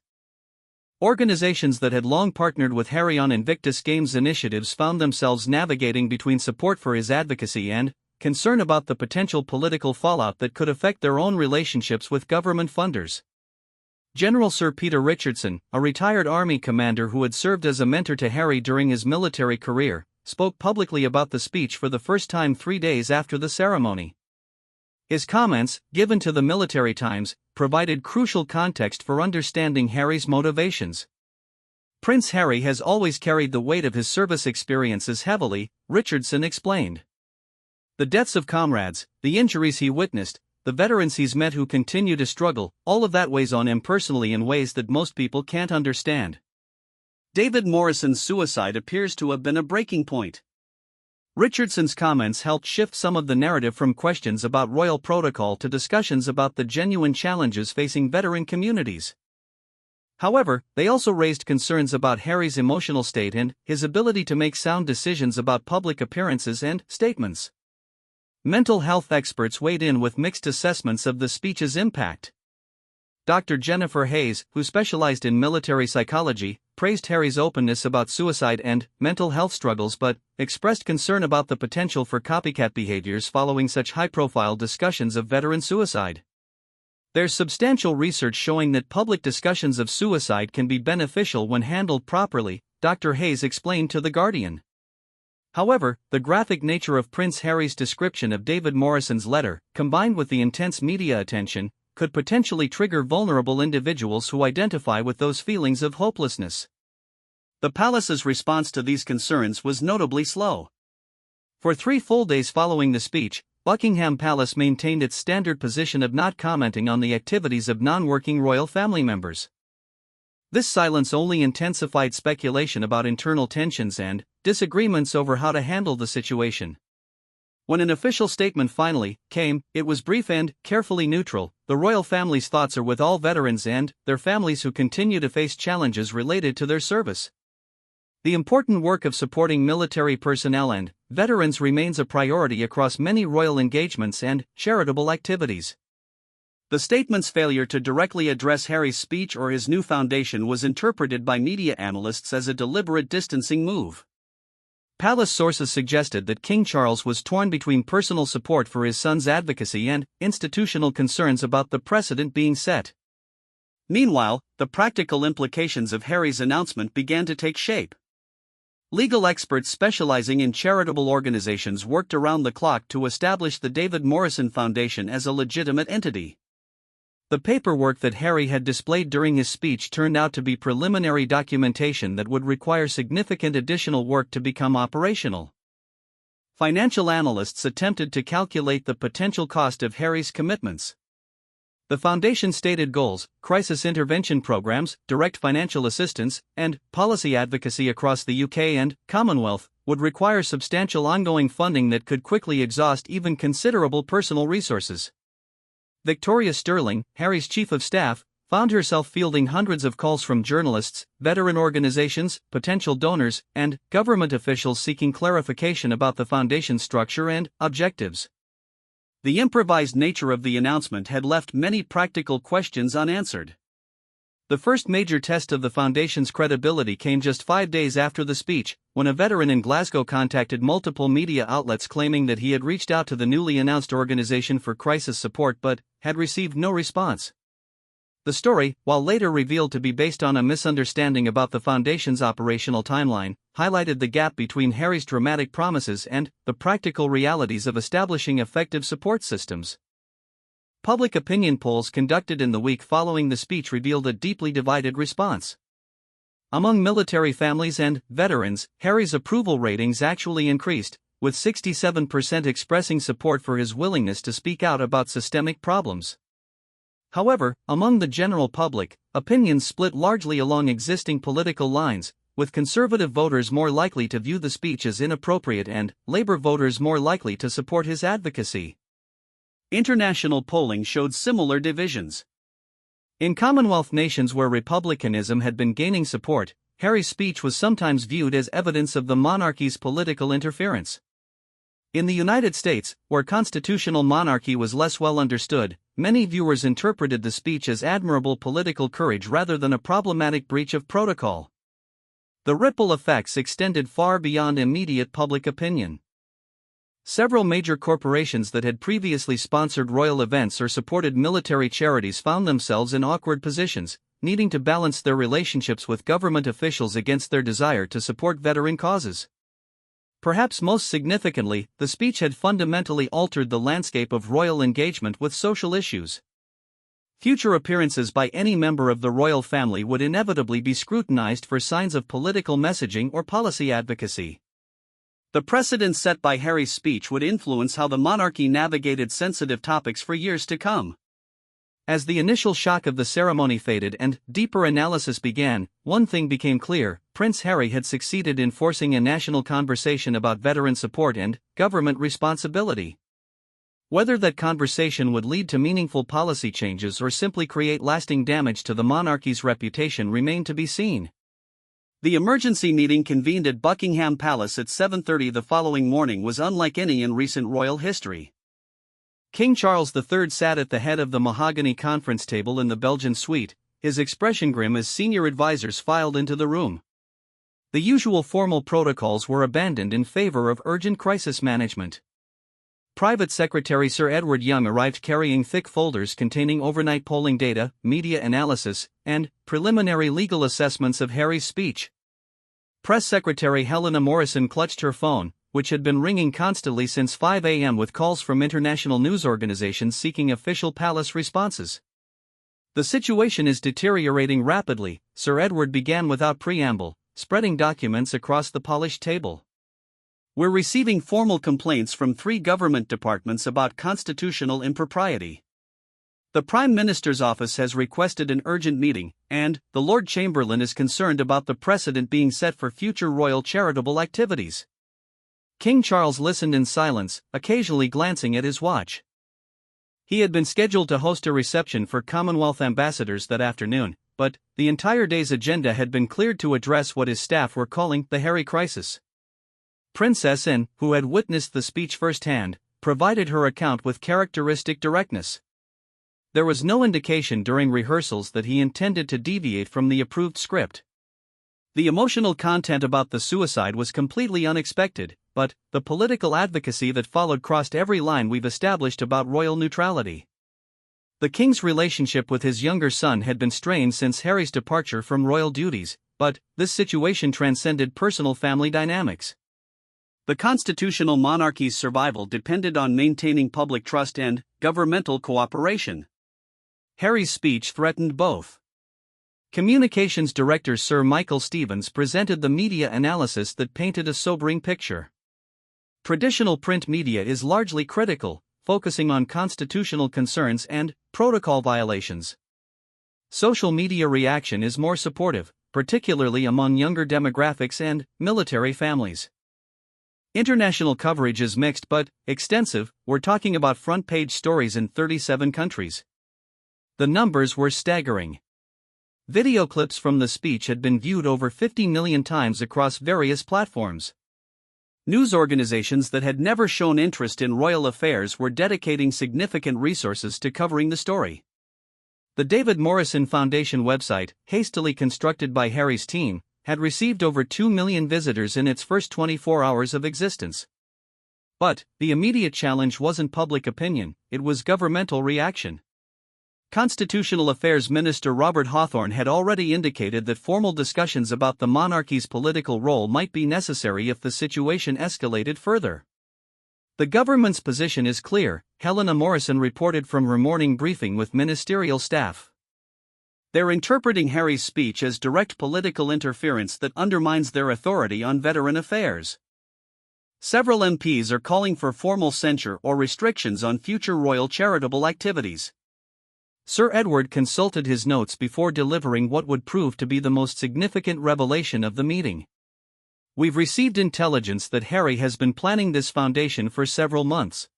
Organizations that had long partnered with Harry on Invictus Games initiatives found themselves navigating between support for his advocacy and concern about the potential political fallout that could affect their own relationships with government funders. General Sir Peter Richardson, a retired Army commander who had served as a mentor to Harry during his military career, spoke publicly about the speech for the first time 3 days after the ceremony. His comments, given to the Military Times, provided crucial context for understanding Harry's motivations. Prince Harry has always carried the weight of his service experiences heavily, Richardson explained. The deaths of comrades, the injuries he witnessed, the veterans he's met who continue to struggle, all of that weighs on him personally in ways that most people can't understand. David Morrison's suicide appears to have been a breaking point. Richardson's comments helped shift some of the narrative from questions about royal protocol to discussions about the genuine challenges facing veteran communities. However, they also raised concerns about Harry's emotional state and his ability to make sound decisions about public appearances and statements. Mental health experts weighed in with mixed assessments of the speech's impact. Dr. Jennifer Hayes, who specialized in military psychology, praised Harry's openness about suicide and mental health struggles but expressed concern about the potential for copycat behaviors following such high-profile discussions of veteran suicide. There's substantial research showing that public discussions of suicide can be beneficial when handled properly, Dr. Hayes explained to The Guardian. However, the graphic nature of Prince Harry's description of David Morrison's letter, combined with the intense media attention, could potentially trigger vulnerable individuals who identify with those feelings of hopelessness. The palace's response to these concerns was notably slow. For 3 full days following the speech, Buckingham Palace maintained its standard position of not commenting on the activities of non-working royal family members. This silence only intensified speculation about internal tensions and disagreements over how to handle the situation. When an official statement finally came, it was brief and carefully neutral. The royal family's thoughts are with all veterans and their families who continue to face challenges related to their service. The important work of supporting military personnel and veterans remains a priority across many royal engagements and charitable activities. The statement's failure to directly address Harry's speech or his new foundation was interpreted by media analysts as a deliberate distancing move. Palace sources suggested that King Charles was torn between personal support for his son's advocacy and institutional concerns about the precedent being set. Meanwhile, the practical implications of Harry's announcement began to take shape. Legal experts specializing in charitable organizations worked around the clock to establish the David Morrison Foundation as a legitimate entity. The paperwork that Harry had displayed during his speech turned out to be preliminary documentation that would require significant additional work to become operational. Financial analysts attempted to calculate the potential cost of Harry's commitments. The foundation's stated goals, crisis intervention programs, direct financial assistance, and policy advocacy across the UK and Commonwealth, would require substantial ongoing funding that could quickly exhaust even considerable personal resources. Victoria Sterling, Harry's chief of staff, found herself fielding hundreds of calls from journalists, veteran organizations, potential donors, and government officials seeking clarification about the foundation's structure and objectives. The improvised nature of the announcement had left many practical questions unanswered. The first major test of the foundation's credibility came just 5 days after the speech, when a veteran in Glasgow contacted multiple media outlets claiming that he had reached out to the newly announced organization for crisis support but had received no response. The story, while later revealed to be based on a misunderstanding about the foundation's operational timeline, highlighted the gap between Harry's dramatic promises and the practical realities of establishing effective support systems. Public opinion polls conducted in the week following the speech revealed a deeply divided response. Among military families and veterans, Harry's approval ratings actually increased, with 67% expressing support for his willingness to speak out about systemic problems. However, among the general public, opinions split largely along existing political lines, with conservative voters more likely to view the speech as inappropriate and Labour voters more likely to support his advocacy. International polling showed similar divisions. In Commonwealth nations where republicanism had been gaining support, Harry's speech was sometimes viewed as evidence of the monarchy's political interference. In the United States, where constitutional monarchy was less well understood, many viewers interpreted the speech as admirable political courage rather than a problematic breach of protocol. The ripple effects extended far beyond immediate public opinion. Several major corporations that had previously sponsored royal events or supported military charities found themselves in awkward positions, needing to balance their relationships with government officials against their desire to support veteran causes. Perhaps most significantly, the speech had fundamentally altered the landscape of royal engagement with social issues. Future appearances by any member of the royal family would inevitably be scrutinized for signs of political messaging or policy advocacy. The precedent set by Harry's speech would influence how the monarchy navigated sensitive topics for years to come. As the initial shock of the ceremony faded and deeper analysis began, one thing became clear: Prince Harry had succeeded in forcing a national conversation about veteran support and government responsibility. Whether that conversation would lead to meaningful policy changes or simply create lasting damage to the monarchy's reputation remained to be seen. The emergency meeting convened at Buckingham Palace at 7:30 the following morning was unlike any in recent royal history. King Charles III sat at the head of the mahogany conference table in the Belgian suite, his expression grim as senior advisors filed into the room. The usual formal protocols were abandoned in favor of urgent crisis management. Private Secretary Sir Edward Young arrived carrying thick folders containing overnight polling data, media analysis, and preliminary legal assessments of Harry's speech. Press Secretary Helena Morrison clutched her phone, which had been ringing constantly since 5 a.m. with calls from international news organizations seeking official palace responses. "The situation is deteriorating rapidly," Sir Edward began without preamble, spreading documents across the polished table. "We're receiving formal complaints from 3 government departments about constitutional impropriety. The Prime Minister's office has requested an urgent meeting, and the Lord Chamberlain is concerned about the precedent being set for future royal charitable activities." King Charles listened in silence, occasionally glancing at his watch. He had been scheduled to host a reception for Commonwealth ambassadors that afternoon, but the entire day's agenda had been cleared to address what his staff were calling the Harry crisis. Princess Anne, who had witnessed the speech firsthand, provided her account with characteristic directness. There was no indication during rehearsals that he intended to deviate from the approved script. The emotional content about the suicide was completely unexpected, but the political advocacy that followed crossed every line we've established about royal neutrality. The king's relationship with his younger son had been strained since Harry's departure from royal duties, but this situation transcended personal family dynamics. The constitutional monarchy's survival depended on maintaining public trust and governmental cooperation. Harry's speech threatened both. Communications Director Sir Michael Stevens presented the media analysis that painted a sobering picture. Traditional print media is largely critical, focusing on constitutional concerns and protocol violations. Social media reaction is more supportive, particularly among younger demographics and military families. International coverage is mixed but extensive. We're talking about front-page stories in 37 countries. The numbers were staggering. Video clips from the speech had been viewed over 50 million times across various platforms. News organizations that had never shown interest in royal affairs were dedicating significant resources to covering the story. The David Morrison Foundation website, hastily constructed by Harry's team, had received over 2 million visitors in its first 24 hours of existence. But the immediate challenge wasn't public opinion, it was governmental reaction. Constitutional Affairs Minister Robert Hawthorne had already indicated that formal discussions about the monarchy's political role might be necessary if the situation escalated further. "The government's position is clear," Helena Morrison reported from her morning briefing with ministerial staff. "They're interpreting Harry's speech as direct political interference that undermines their authority on veteran affairs. Several MPs are calling for formal censure or restrictions on future royal charitable activities." Sir Edward consulted his notes before delivering what would prove to be the most significant revelation of the meeting. "We've received intelligence that Harry has been planning this foundation for several months.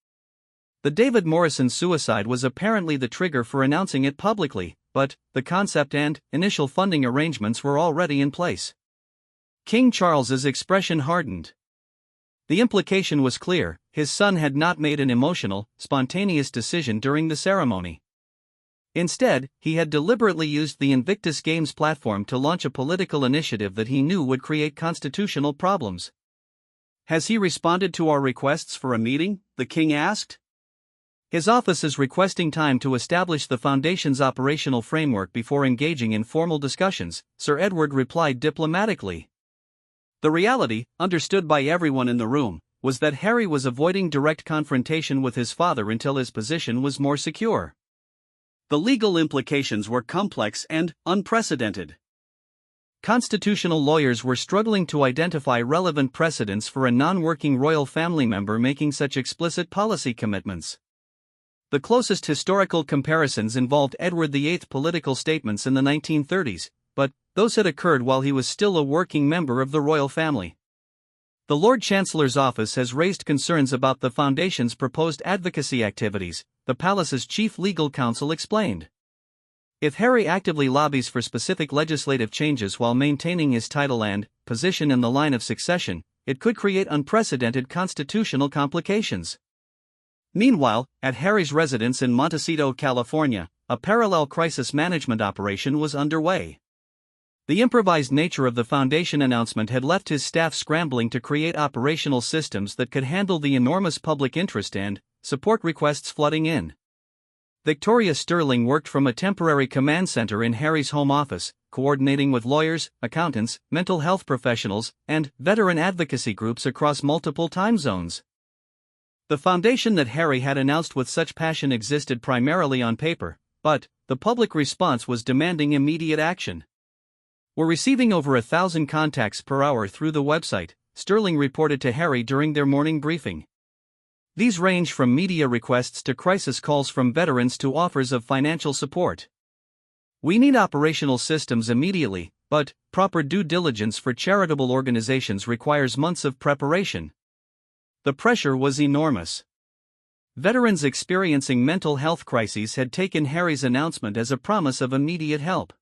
The David Morrison suicide was apparently the trigger for announcing it publicly, but the concept and initial funding arrangements were already in place." King Charles's expression hardened. The implication was clear: his son had not made an emotional, spontaneous decision during the ceremony. Instead, he had deliberately used the Invictus Games platform to launch a political initiative that he knew would create constitutional problems. "Has he responded to our requests for a meeting?" the king asked. "His office is requesting time to establish the foundation's operational framework before engaging in formal discussions," Sir Edward replied diplomatically. The reality, understood by everyone in the room, was that Harry was avoiding direct confrontation with his father until his position was more secure. The legal implications were complex and unprecedented. Constitutional lawyers were struggling to identify relevant precedents for a non-working royal family member making such explicit policy commitments. The closest historical comparisons involved Edward VIII's political statements in the 1930s, but those had occurred while he was still a working member of the royal family. The Lord Chancellor's office has raised concerns about the Foundation's proposed advocacy activities, the palace's chief legal counsel explained. If Harry actively lobbies for specific legislative changes while maintaining his title and position in the line of succession, it could create unprecedented constitutional complications. Meanwhile, at Harry's residence in Montecito, California, a parallel crisis management operation was underway. The improvised nature of the Foundation announcement had left his staff scrambling to create operational systems that could handle the enormous public interest and support requests flooding in. Victoria Sterling worked from a temporary command center in Harry's home office, coordinating with lawyers, accountants, mental health professionals, and veteran advocacy groups across multiple time zones. The foundation that Harry had announced with such passion existed primarily on paper, but the public response was demanding immediate action. "We're receiving over 1,000 contacts per hour through the website," Sterling reported to Harry during their morning briefing. These range from media requests to crisis calls from veterans to offers of financial support. "We need operational systems immediately, but proper due diligence for charitable organizations requires months of preparation." The pressure was enormous. Veterans experiencing mental health crises had taken Harry's announcement as a promise of immediate help.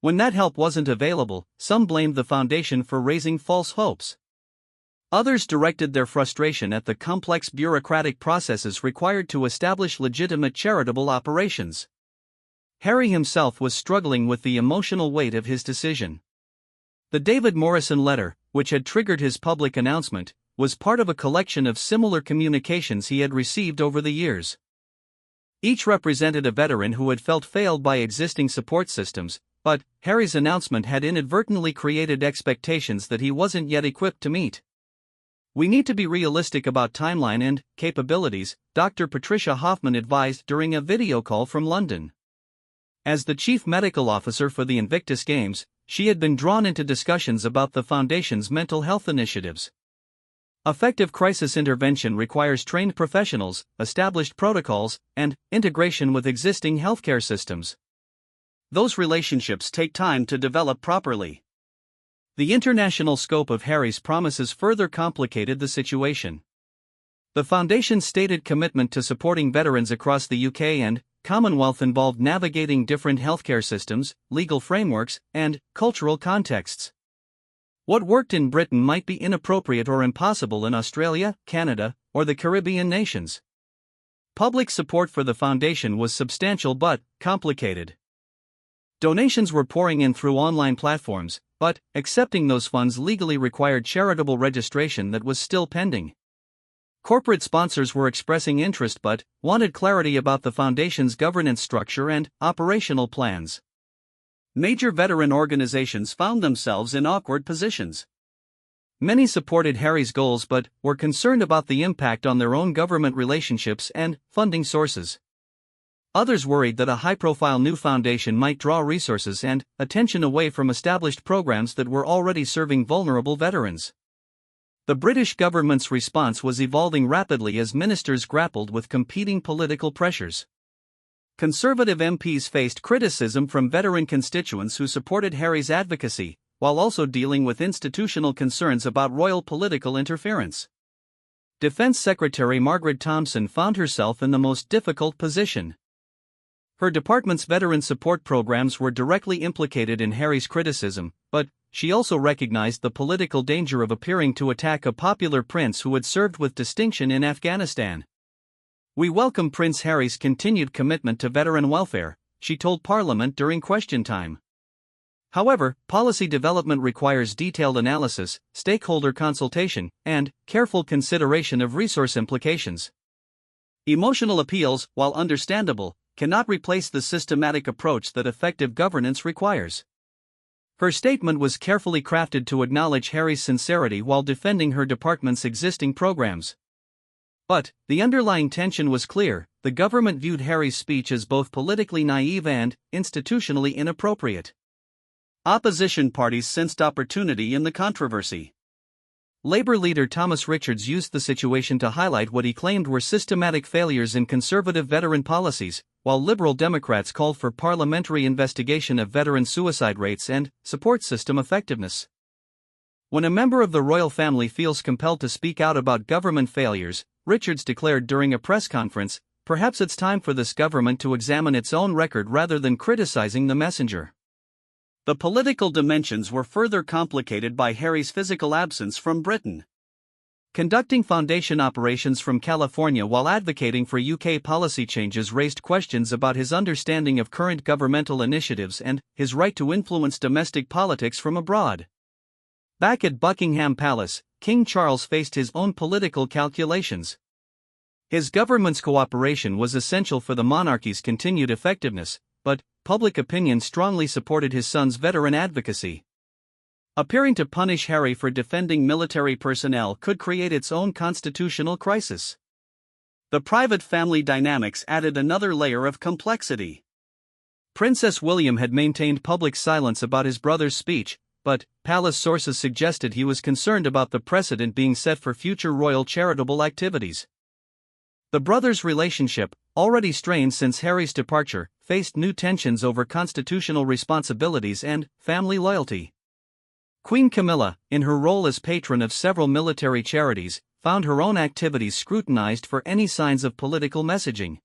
When that help wasn't available, some blamed the Foundation for raising false hopes. Others directed their frustration at the complex bureaucratic processes required to establish legitimate charitable operations. Harry himself was struggling with the emotional weight of his decision. The David Morrison letter, which had triggered his public announcement, was part of a collection of similar communications he had received over the years. Each represented a veteran who had felt failed by existing support systems, but Harry's announcement had inadvertently created expectations that he wasn't yet equipped to meet. "We need to be realistic about timeline and capabilities," Dr. Patricia Hoffman advised during a video call from London. As the chief medical officer for the Invictus Games, she had been drawn into discussions about the Foundation's mental health initiatives. Effective crisis intervention requires trained professionals, established protocols, and integration with existing healthcare systems. Those relationships take time to develop properly. The international scope of Harry's promises further complicated the situation. The Foundation's stated commitment to supporting veterans across the UK and Commonwealth involved navigating different healthcare systems, legal frameworks, and cultural contexts. What worked in Britain might be inappropriate or impossible in Australia, Canada, or the Caribbean nations. Public support for the Foundation was substantial but complicated. Donations were pouring in through online platforms, but accepting those funds legally required charitable registration that was still pending. Corporate sponsors were expressing interest but wanted clarity about the Foundation's governance structure and operational plans. Major veteran organizations found themselves in awkward positions. Many supported Harry's goals but were concerned about the impact on their own government relationships and funding sources. Others worried that a high-profile new foundation might draw resources and attention away from established programs that were already serving vulnerable veterans. The British government's response was evolving rapidly as ministers grappled with competing political pressures. Conservative MPs faced criticism from veteran constituents who supported Harry's advocacy, while also dealing with institutional concerns about royal political interference. Defense Secretary Margaret Thompson found herself in the most difficult position. Her department's veteran support programs were directly implicated in Harry's criticism, but she also recognized the political danger of appearing to attack a popular prince who had served with distinction in Afghanistan. "We welcome Prince Harry's continued commitment to veteran welfare," she told Parliament during question time. However, policy development requires detailed analysis, stakeholder consultation, and careful consideration of resource implications. Emotional appeals, while understandable, cannot replace the systematic approach that effective governance requires. Her statement was carefully crafted to acknowledge Harry's sincerity while defending her department's existing programs. But the underlying tension was clear: the government viewed Harry's speech as both politically naive and institutionally inappropriate. Opposition parties sensed opportunity in the controversy. Labour leader Thomas Richards used the situation to highlight what he claimed were systematic failures in Conservative veteran policies, while Liberal Democrats called for parliamentary investigation of veteran suicide rates and support system effectiveness. When a member of the royal family feels compelled to speak out about government failures, Richards declared during a press conference, "Perhaps it's time for this government to examine its own record rather than criticizing the messenger." The political dimensions were further complicated by Harry's physical absence from Britain. Conducting foundation operations from California while advocating for UK policy changes raised questions about his understanding of current governmental initiatives and his right to influence domestic politics from abroad. Back at Buckingham Palace, King Charles faced his own political calculations. His government's cooperation was essential for the monarchy's continued effectiveness, but public opinion strongly supported his son's veteran advocacy. Appearing to punish Harry for defending military personnel could create its own constitutional crisis. The private family dynamics added another layer of complexity. Princess William had maintained public silence about his brother's speech, but palace sources suggested he was concerned about the precedent being set for future royal charitable activities. The brothers' relationship, already strained since Harry's departure, faced new tensions over constitutional responsibilities and family loyalty. Queen Camilla, in her role as patron of several military charities, found her own activities scrutinized for any signs of political messaging.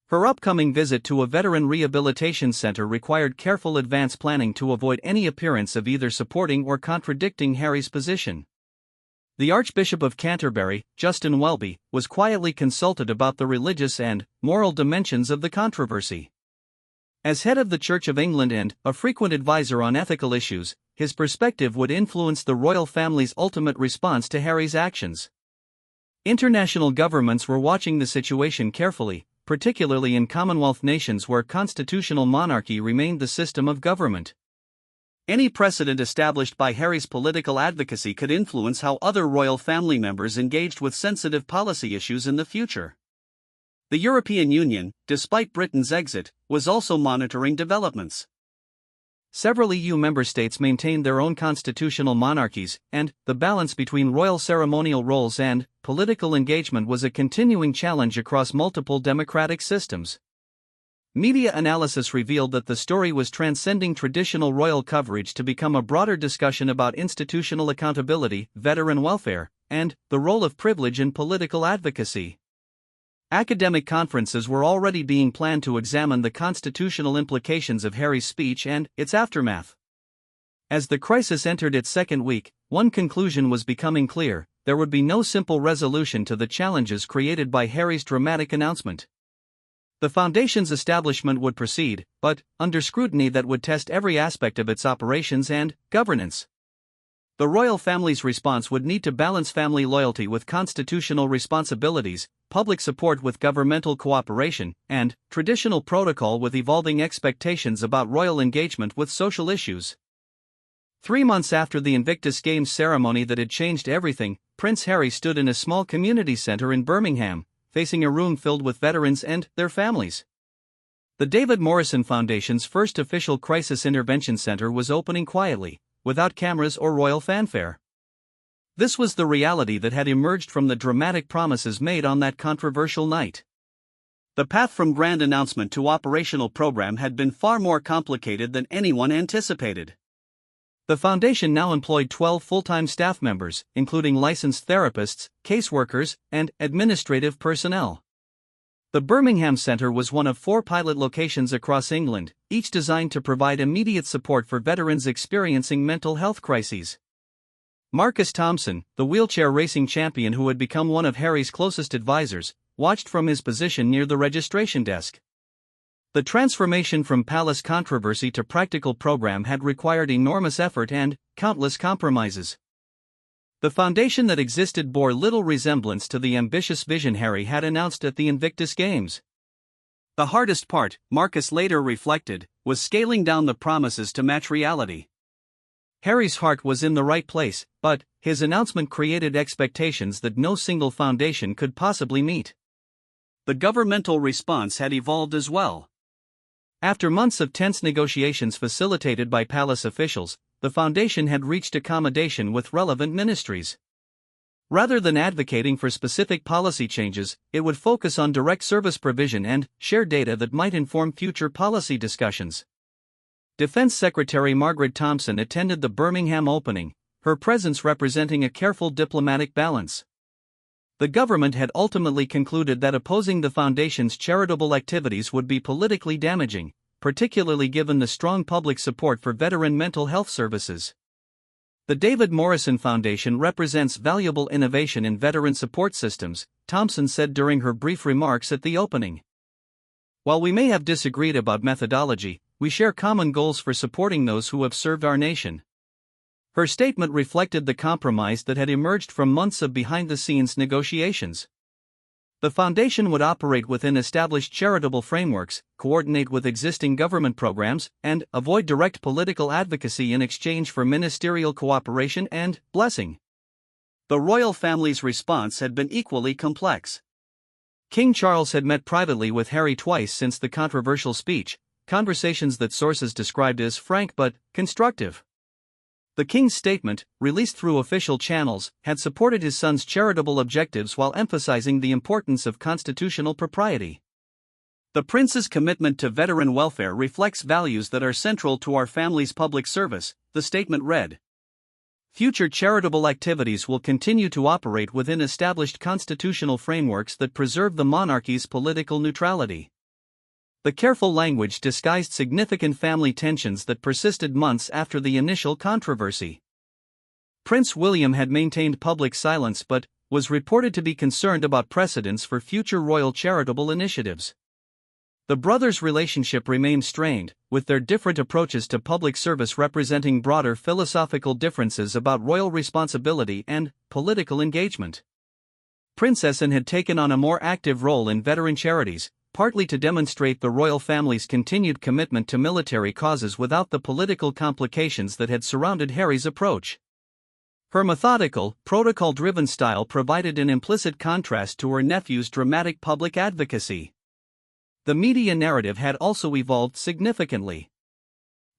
Her upcoming visit to a veteran rehabilitation center required careful advance planning to avoid any appearance of either supporting or contradicting Harry's position. The Archbishop of Canterbury, Justin Welby, was quietly consulted about the religious and moral dimensions of the controversy. As head of the Church of England and a frequent advisor on ethical issues, his perspective would influence the royal family's ultimate response to Harry's actions. International governments were watching the situation carefully, particularly in Commonwealth nations where constitutional monarchy remained the system of government. Any precedent established by Harry's political advocacy could influence how other royal family members engaged with sensitive policy issues in the future. The European Union, despite Britain's exit, was also monitoring developments. Several EU member states maintained their own constitutional monarchies, and the balance between royal ceremonial roles and political engagement was a continuing challenge across multiple democratic systems. Media analysis revealed that the story was transcending traditional royal coverage to become a broader discussion about institutional accountability, veteran welfare, and the role of privilege in political advocacy. Academic conferences were already being planned to examine the constitutional implications of Harry's speech and its aftermath. As the crisis entered its second week, one conclusion was becoming clear: there would be no simple resolution to the challenges created by Harry's dramatic announcement. The Foundation's establishment would proceed, but under scrutiny that would test every aspect of its operations and governance. The royal family's response would need to balance family loyalty with constitutional responsibilities, public support with governmental cooperation, and traditional protocol with evolving expectations about royal engagement with social issues. 3 months after the Invictus Games ceremony that had changed everything, Prince Harry stood in a small community centre in Birmingham, facing a room filled with veterans and their families. The David Morrison Foundation's first official crisis intervention centre was opening quietly, without cameras or royal fanfare. This was the reality that had emerged from the dramatic promises made on that controversial night. The path from grand announcement to operational program had been far more complicated than anyone anticipated. The foundation now employed 12 full-time staff members, including licensed therapists, caseworkers, and administrative personnel. The Birmingham Centre was one of 4 pilot locations across England, each designed to provide immediate support for veterans experiencing mental health crises. Marcus Thompson, the wheelchair racing champion who had become one of Harry's closest advisors, watched from his position near the registration desk. The transformation from palace controversy to practical program had required enormous effort and countless compromises. The foundation that existed bore little resemblance to the ambitious vision Harry had announced at the Invictus Games. The hardest part, Marcus later reflected, was scaling down the promises to match reality. Harry's heart was in the right place, but his announcement created expectations that no single foundation could possibly meet. The governmental response had evolved as well. After months of tense negotiations facilitated by palace officials, the foundation had reached accommodation with relevant ministries. Rather than advocating for specific policy changes, it would focus on direct service provision and share data that might inform future policy discussions. Defense Secretary Margaret Thompson attended the Birmingham opening, her presence representing a careful diplomatic balance. The government had ultimately concluded that opposing the foundation's charitable activities would be politically damaging, particularly given the strong public support for veteran mental health services. The David Morrison Foundation represents valuable innovation in veteran support systems, Thompson said during her brief remarks at the opening. While we may have disagreed about methodology, we share common goals for supporting those who have served our nation. Her statement reflected the compromise that had emerged from months of behind-the-scenes negotiations. The foundation would operate within established charitable frameworks, coordinate with existing government programs, and avoid direct political advocacy in exchange for ministerial cooperation and blessing. The royal family's response had been equally complex. King Charles had met privately with Harry twice since the controversial speech, conversations that sources described as frank but constructive. The king's statement, released through official channels, had supported his son's charitable objectives while emphasizing the importance of constitutional propriety. The prince's commitment to veteran welfare reflects values that are central to our family's public service, the statement read. Future charitable activities will continue to operate within established constitutional frameworks that preserve the monarchy's political neutrality. The careful language disguised significant family tensions that persisted months after the initial controversy. Prince William had maintained public silence but was reported to be concerned about precedents for future royal charitable initiatives. The brothers' relationship remained strained, with their different approaches to public service representing broader philosophical differences about royal responsibility and political engagement. Princess Anne had taken on a more active role in veteran charities, partly to demonstrate the royal family's continued commitment to military causes without the political complications that had surrounded Harry's approach. Her methodical, protocol-driven style provided an implicit contrast to her nephew's dramatic public advocacy. The media narrative had also evolved significantly.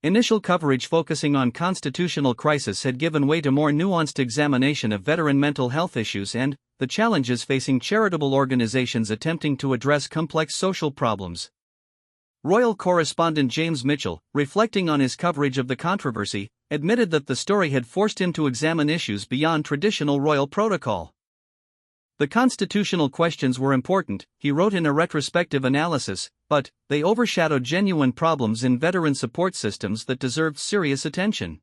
Initial coverage focusing on constitutional crisis had given way to more nuanced examination of veteran mental health issues and the challenges facing charitable organizations attempting to address complex social problems. Royal correspondent James Mitchell, reflecting on his coverage of the controversy, admitted that the story had forced him to examine issues beyond traditional royal protocol. The constitutional questions were important, he wrote in a retrospective analysis, but they overshadowed genuine problems in veteran support systems that deserved serious attention.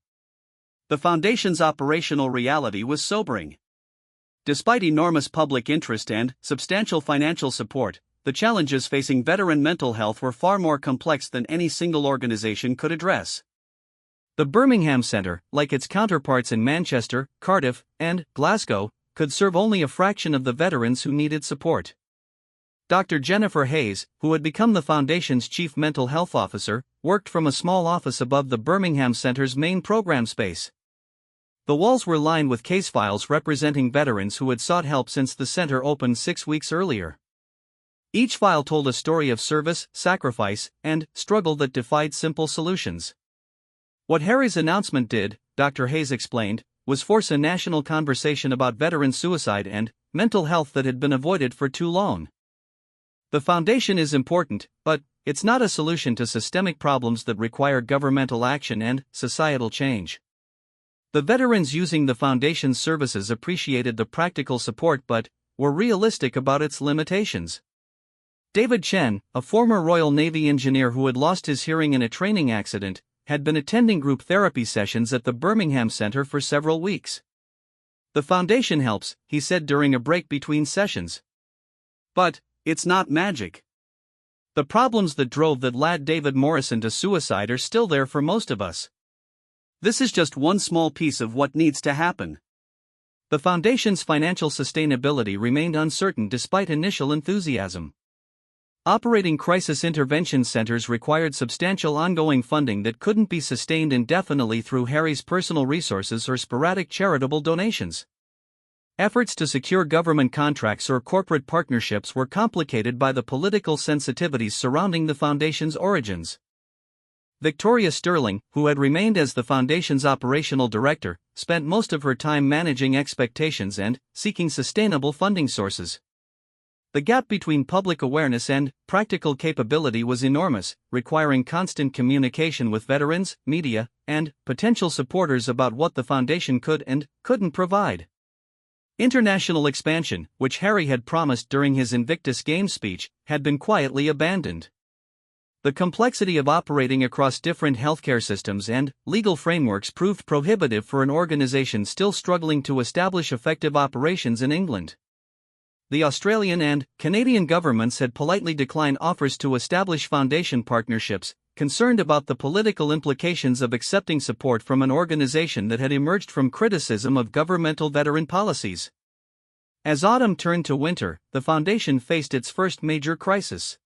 The foundation's operational reality was sobering. Despite enormous public interest and substantial financial support, the challenges facing veteran mental health were far more complex than any single organization could address. The Birmingham Centre, like its counterparts in Manchester, Cardiff, and Glasgow, could serve only a fraction of the veterans who needed support. Dr. Jennifer Hayes, who had become the foundation's chief mental health officer, worked from a small office above the Birmingham Centre's main program space. The walls were lined with case files representing veterans who had sought help since the center opened 6 weeks earlier. Each file told a story of service, sacrifice, and struggle that defied simple solutions. What Harry's announcement did, Dr. Hayes explained, was force a national conversation about veteran suicide and mental health that had been avoided for too long. The foundation is important, but it's not a solution to systemic problems that require governmental action and societal change. The veterans using the foundation's services appreciated the practical support but were realistic about its limitations. David Chen, a former Royal Navy engineer who had lost his hearing in a training accident, had been attending group therapy sessions at the Birmingham Centre for several weeks. The foundation helps, he said during a break between sessions. But it's not magic. The problems that drove that lad David Morrison to suicide are still there for most of us. This is just one small piece of what needs to happen. The foundation's financial sustainability remained uncertain despite initial enthusiasm. Operating crisis intervention centers required substantial ongoing funding that couldn't be sustained indefinitely through Harry's personal resources or sporadic charitable donations. Efforts to secure government contracts or corporate partnerships were complicated by the political sensitivities surrounding the foundation's origins. Victoria Sterling, who had remained as the foundation's operational director, spent most of her time managing expectations and seeking sustainable funding sources. The gap between public awareness and practical capability was enormous, requiring constant communication with veterans, media, and potential supporters about what the foundation could and couldn't provide. International expansion, which Harry had promised during his Invictus Games speech, had been quietly abandoned. The complexity of operating across different healthcare systems and legal frameworks proved prohibitive for an organization still struggling to establish effective operations in England. The Australian and Canadian governments had politely declined offers to establish foundation partnerships, concerned about the political implications of accepting support from an organization that had emerged from criticism of governmental veteran policies. As autumn turned to winter, the foundation faced its first major crisis.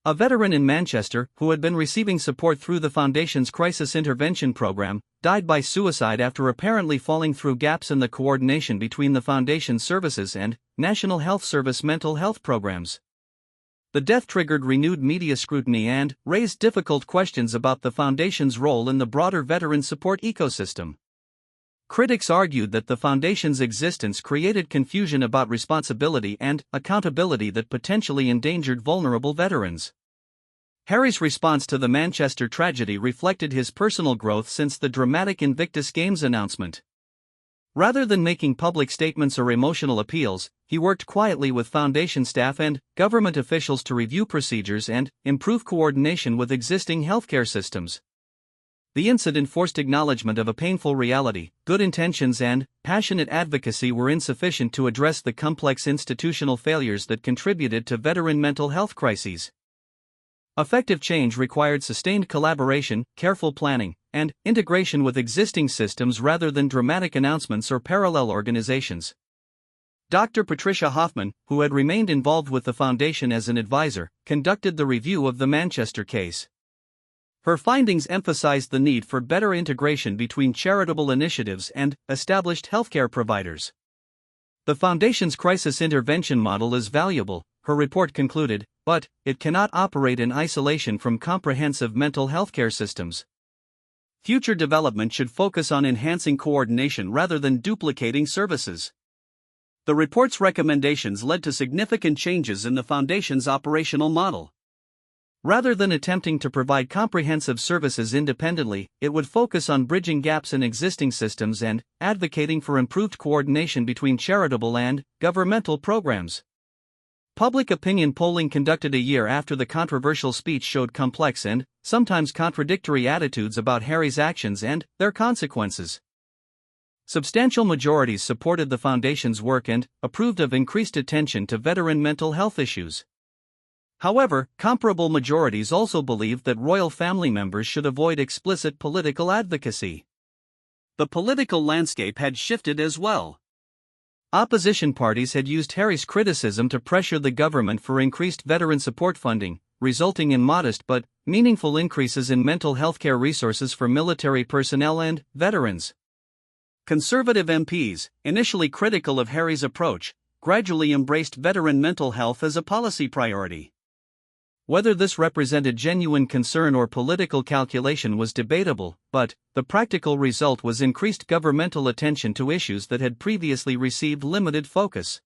A veteran in Manchester, who had been receiving support through the foundation's crisis intervention program, died by suicide after apparently falling through gaps in the coordination between the foundation's services and National Health Service mental health programs. The death triggered renewed media scrutiny and raised difficult questions about the foundation's role in the broader veteran support ecosystem. Critics argued that the foundation's existence created confusion about responsibility and accountability that potentially endangered vulnerable veterans. Harry's response to the Manchester tragedy reflected his personal growth since the dramatic Invictus Games announcement. Rather than making public statements or emotional appeals, he worked quietly with foundation staff and government officials to review procedures and improve coordination with existing healthcare systems. The incident forced acknowledgement of a painful reality: good intentions and passionate advocacy were insufficient to address the complex institutional failures that contributed to veteran mental health crises. Effective change required sustained collaboration, careful planning, and integration with existing systems rather than dramatic announcements or parallel organizations. Dr. Patricia Hoffman, who had remained involved with the foundation as an advisor, conducted the review of the Manchester case. Her findings emphasized the need for better integration between charitable initiatives and established healthcare providers. The Foundation's crisis intervention model is valuable, her report concluded, but it cannot operate in isolation from comprehensive mental health care systems. Future development should focus on enhancing coordination rather than duplicating services. The report's recommendations led to significant changes in the Foundation's operational model. Rather than attempting to provide comprehensive services independently, it would focus on bridging gaps in existing systems and advocating for improved coordination between charitable and governmental programs. Public opinion polling conducted a year after the controversial speech showed complex and sometimes contradictory attitudes about Harry's actions and their consequences. Substantial majorities supported the Foundation's work and approved of increased attention to veteran mental health issues. However, comparable majorities also believed that royal family members should avoid explicit political advocacy. The political landscape had shifted as well. Opposition parties had used Harry's criticism to pressure the government for increased veteran support funding, resulting in modest but meaningful increases in mental health care resources for military personnel and veterans. Conservative MPs, initially critical of Harry's approach, gradually embraced veteran mental health as a policy priority. Whether this represented genuine concern or political calculation was debatable, but the practical result was increased governmental attention to issues that had previously received limited focus.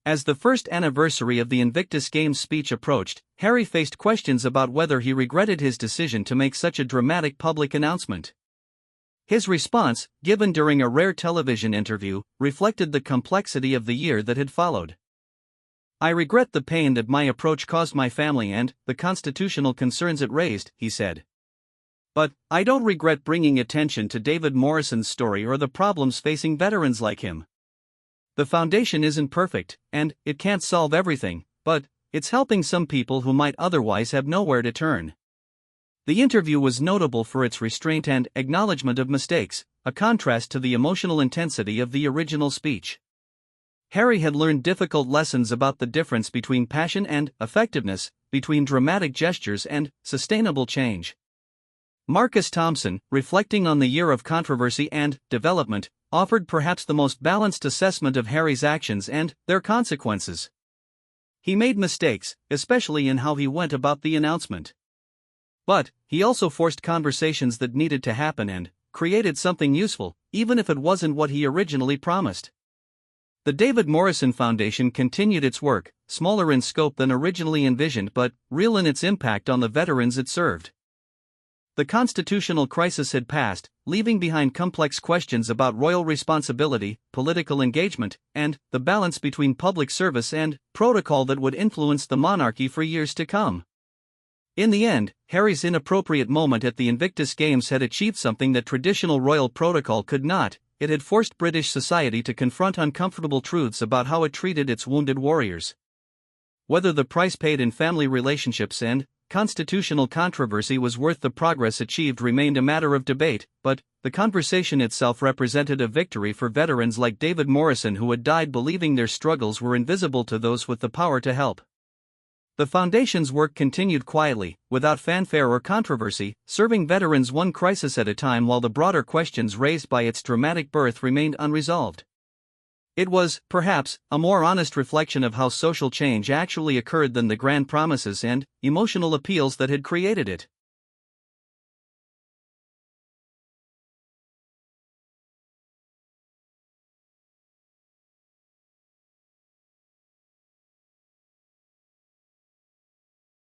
As the first anniversary of the Invictus Games speech approached, Harry faced questions about whether he regretted his decision to make such a dramatic public announcement. His response, given during a rare television interview, reflected the complexity of the year that had followed. "I regret the pain that my approach caused my family and the constitutional concerns it raised," he said. "But I don't regret bringing attention to David Morrison's story or the problems facing veterans like him. The Foundation isn't perfect, and it can't solve everything, but it's helping some people who might otherwise have nowhere to turn." The interview was notable for its restraint and acknowledgement of mistakes, a contrast to the emotional intensity of the original speech. Harry had learned difficult lessons about the difference between passion and effectiveness, between dramatic gestures and sustainable change. Marcus Thompson, reflecting on the year of controversy and development, offered perhaps the most balanced assessment of Harry's actions and their consequences. He made mistakes, especially in how he went about the announcement. But he also forced conversations that needed to happen and created something useful, even if it wasn't what he originally promised. The David Morrison Foundation continued its work, smaller in scope than originally envisioned but real in its impact on the veterans it served. The constitutional crisis had passed, leaving behind complex questions about royal responsibility, political engagement, and the balance between public service and protocol that would influence the monarchy for years to come. In the end, Harry's inappropriate moment at the Invictus Games had achieved something that traditional royal protocol could not. It had forced British society to confront uncomfortable truths about how it treated its wounded warriors. Whether the price paid in family relationships and constitutional controversy was worth the progress achieved remained a matter of debate, but the conversation itself represented a victory for veterans like David Morrison who had died believing their struggles were invisible to those with the power to help. The Foundation's work continued quietly, without fanfare or controversy, serving veterans one crisis at a time while the broader questions raised by its dramatic birth remained unresolved. It was, perhaps, a more honest reflection of how social change actually occurred than the grand promises and emotional appeals that had created it.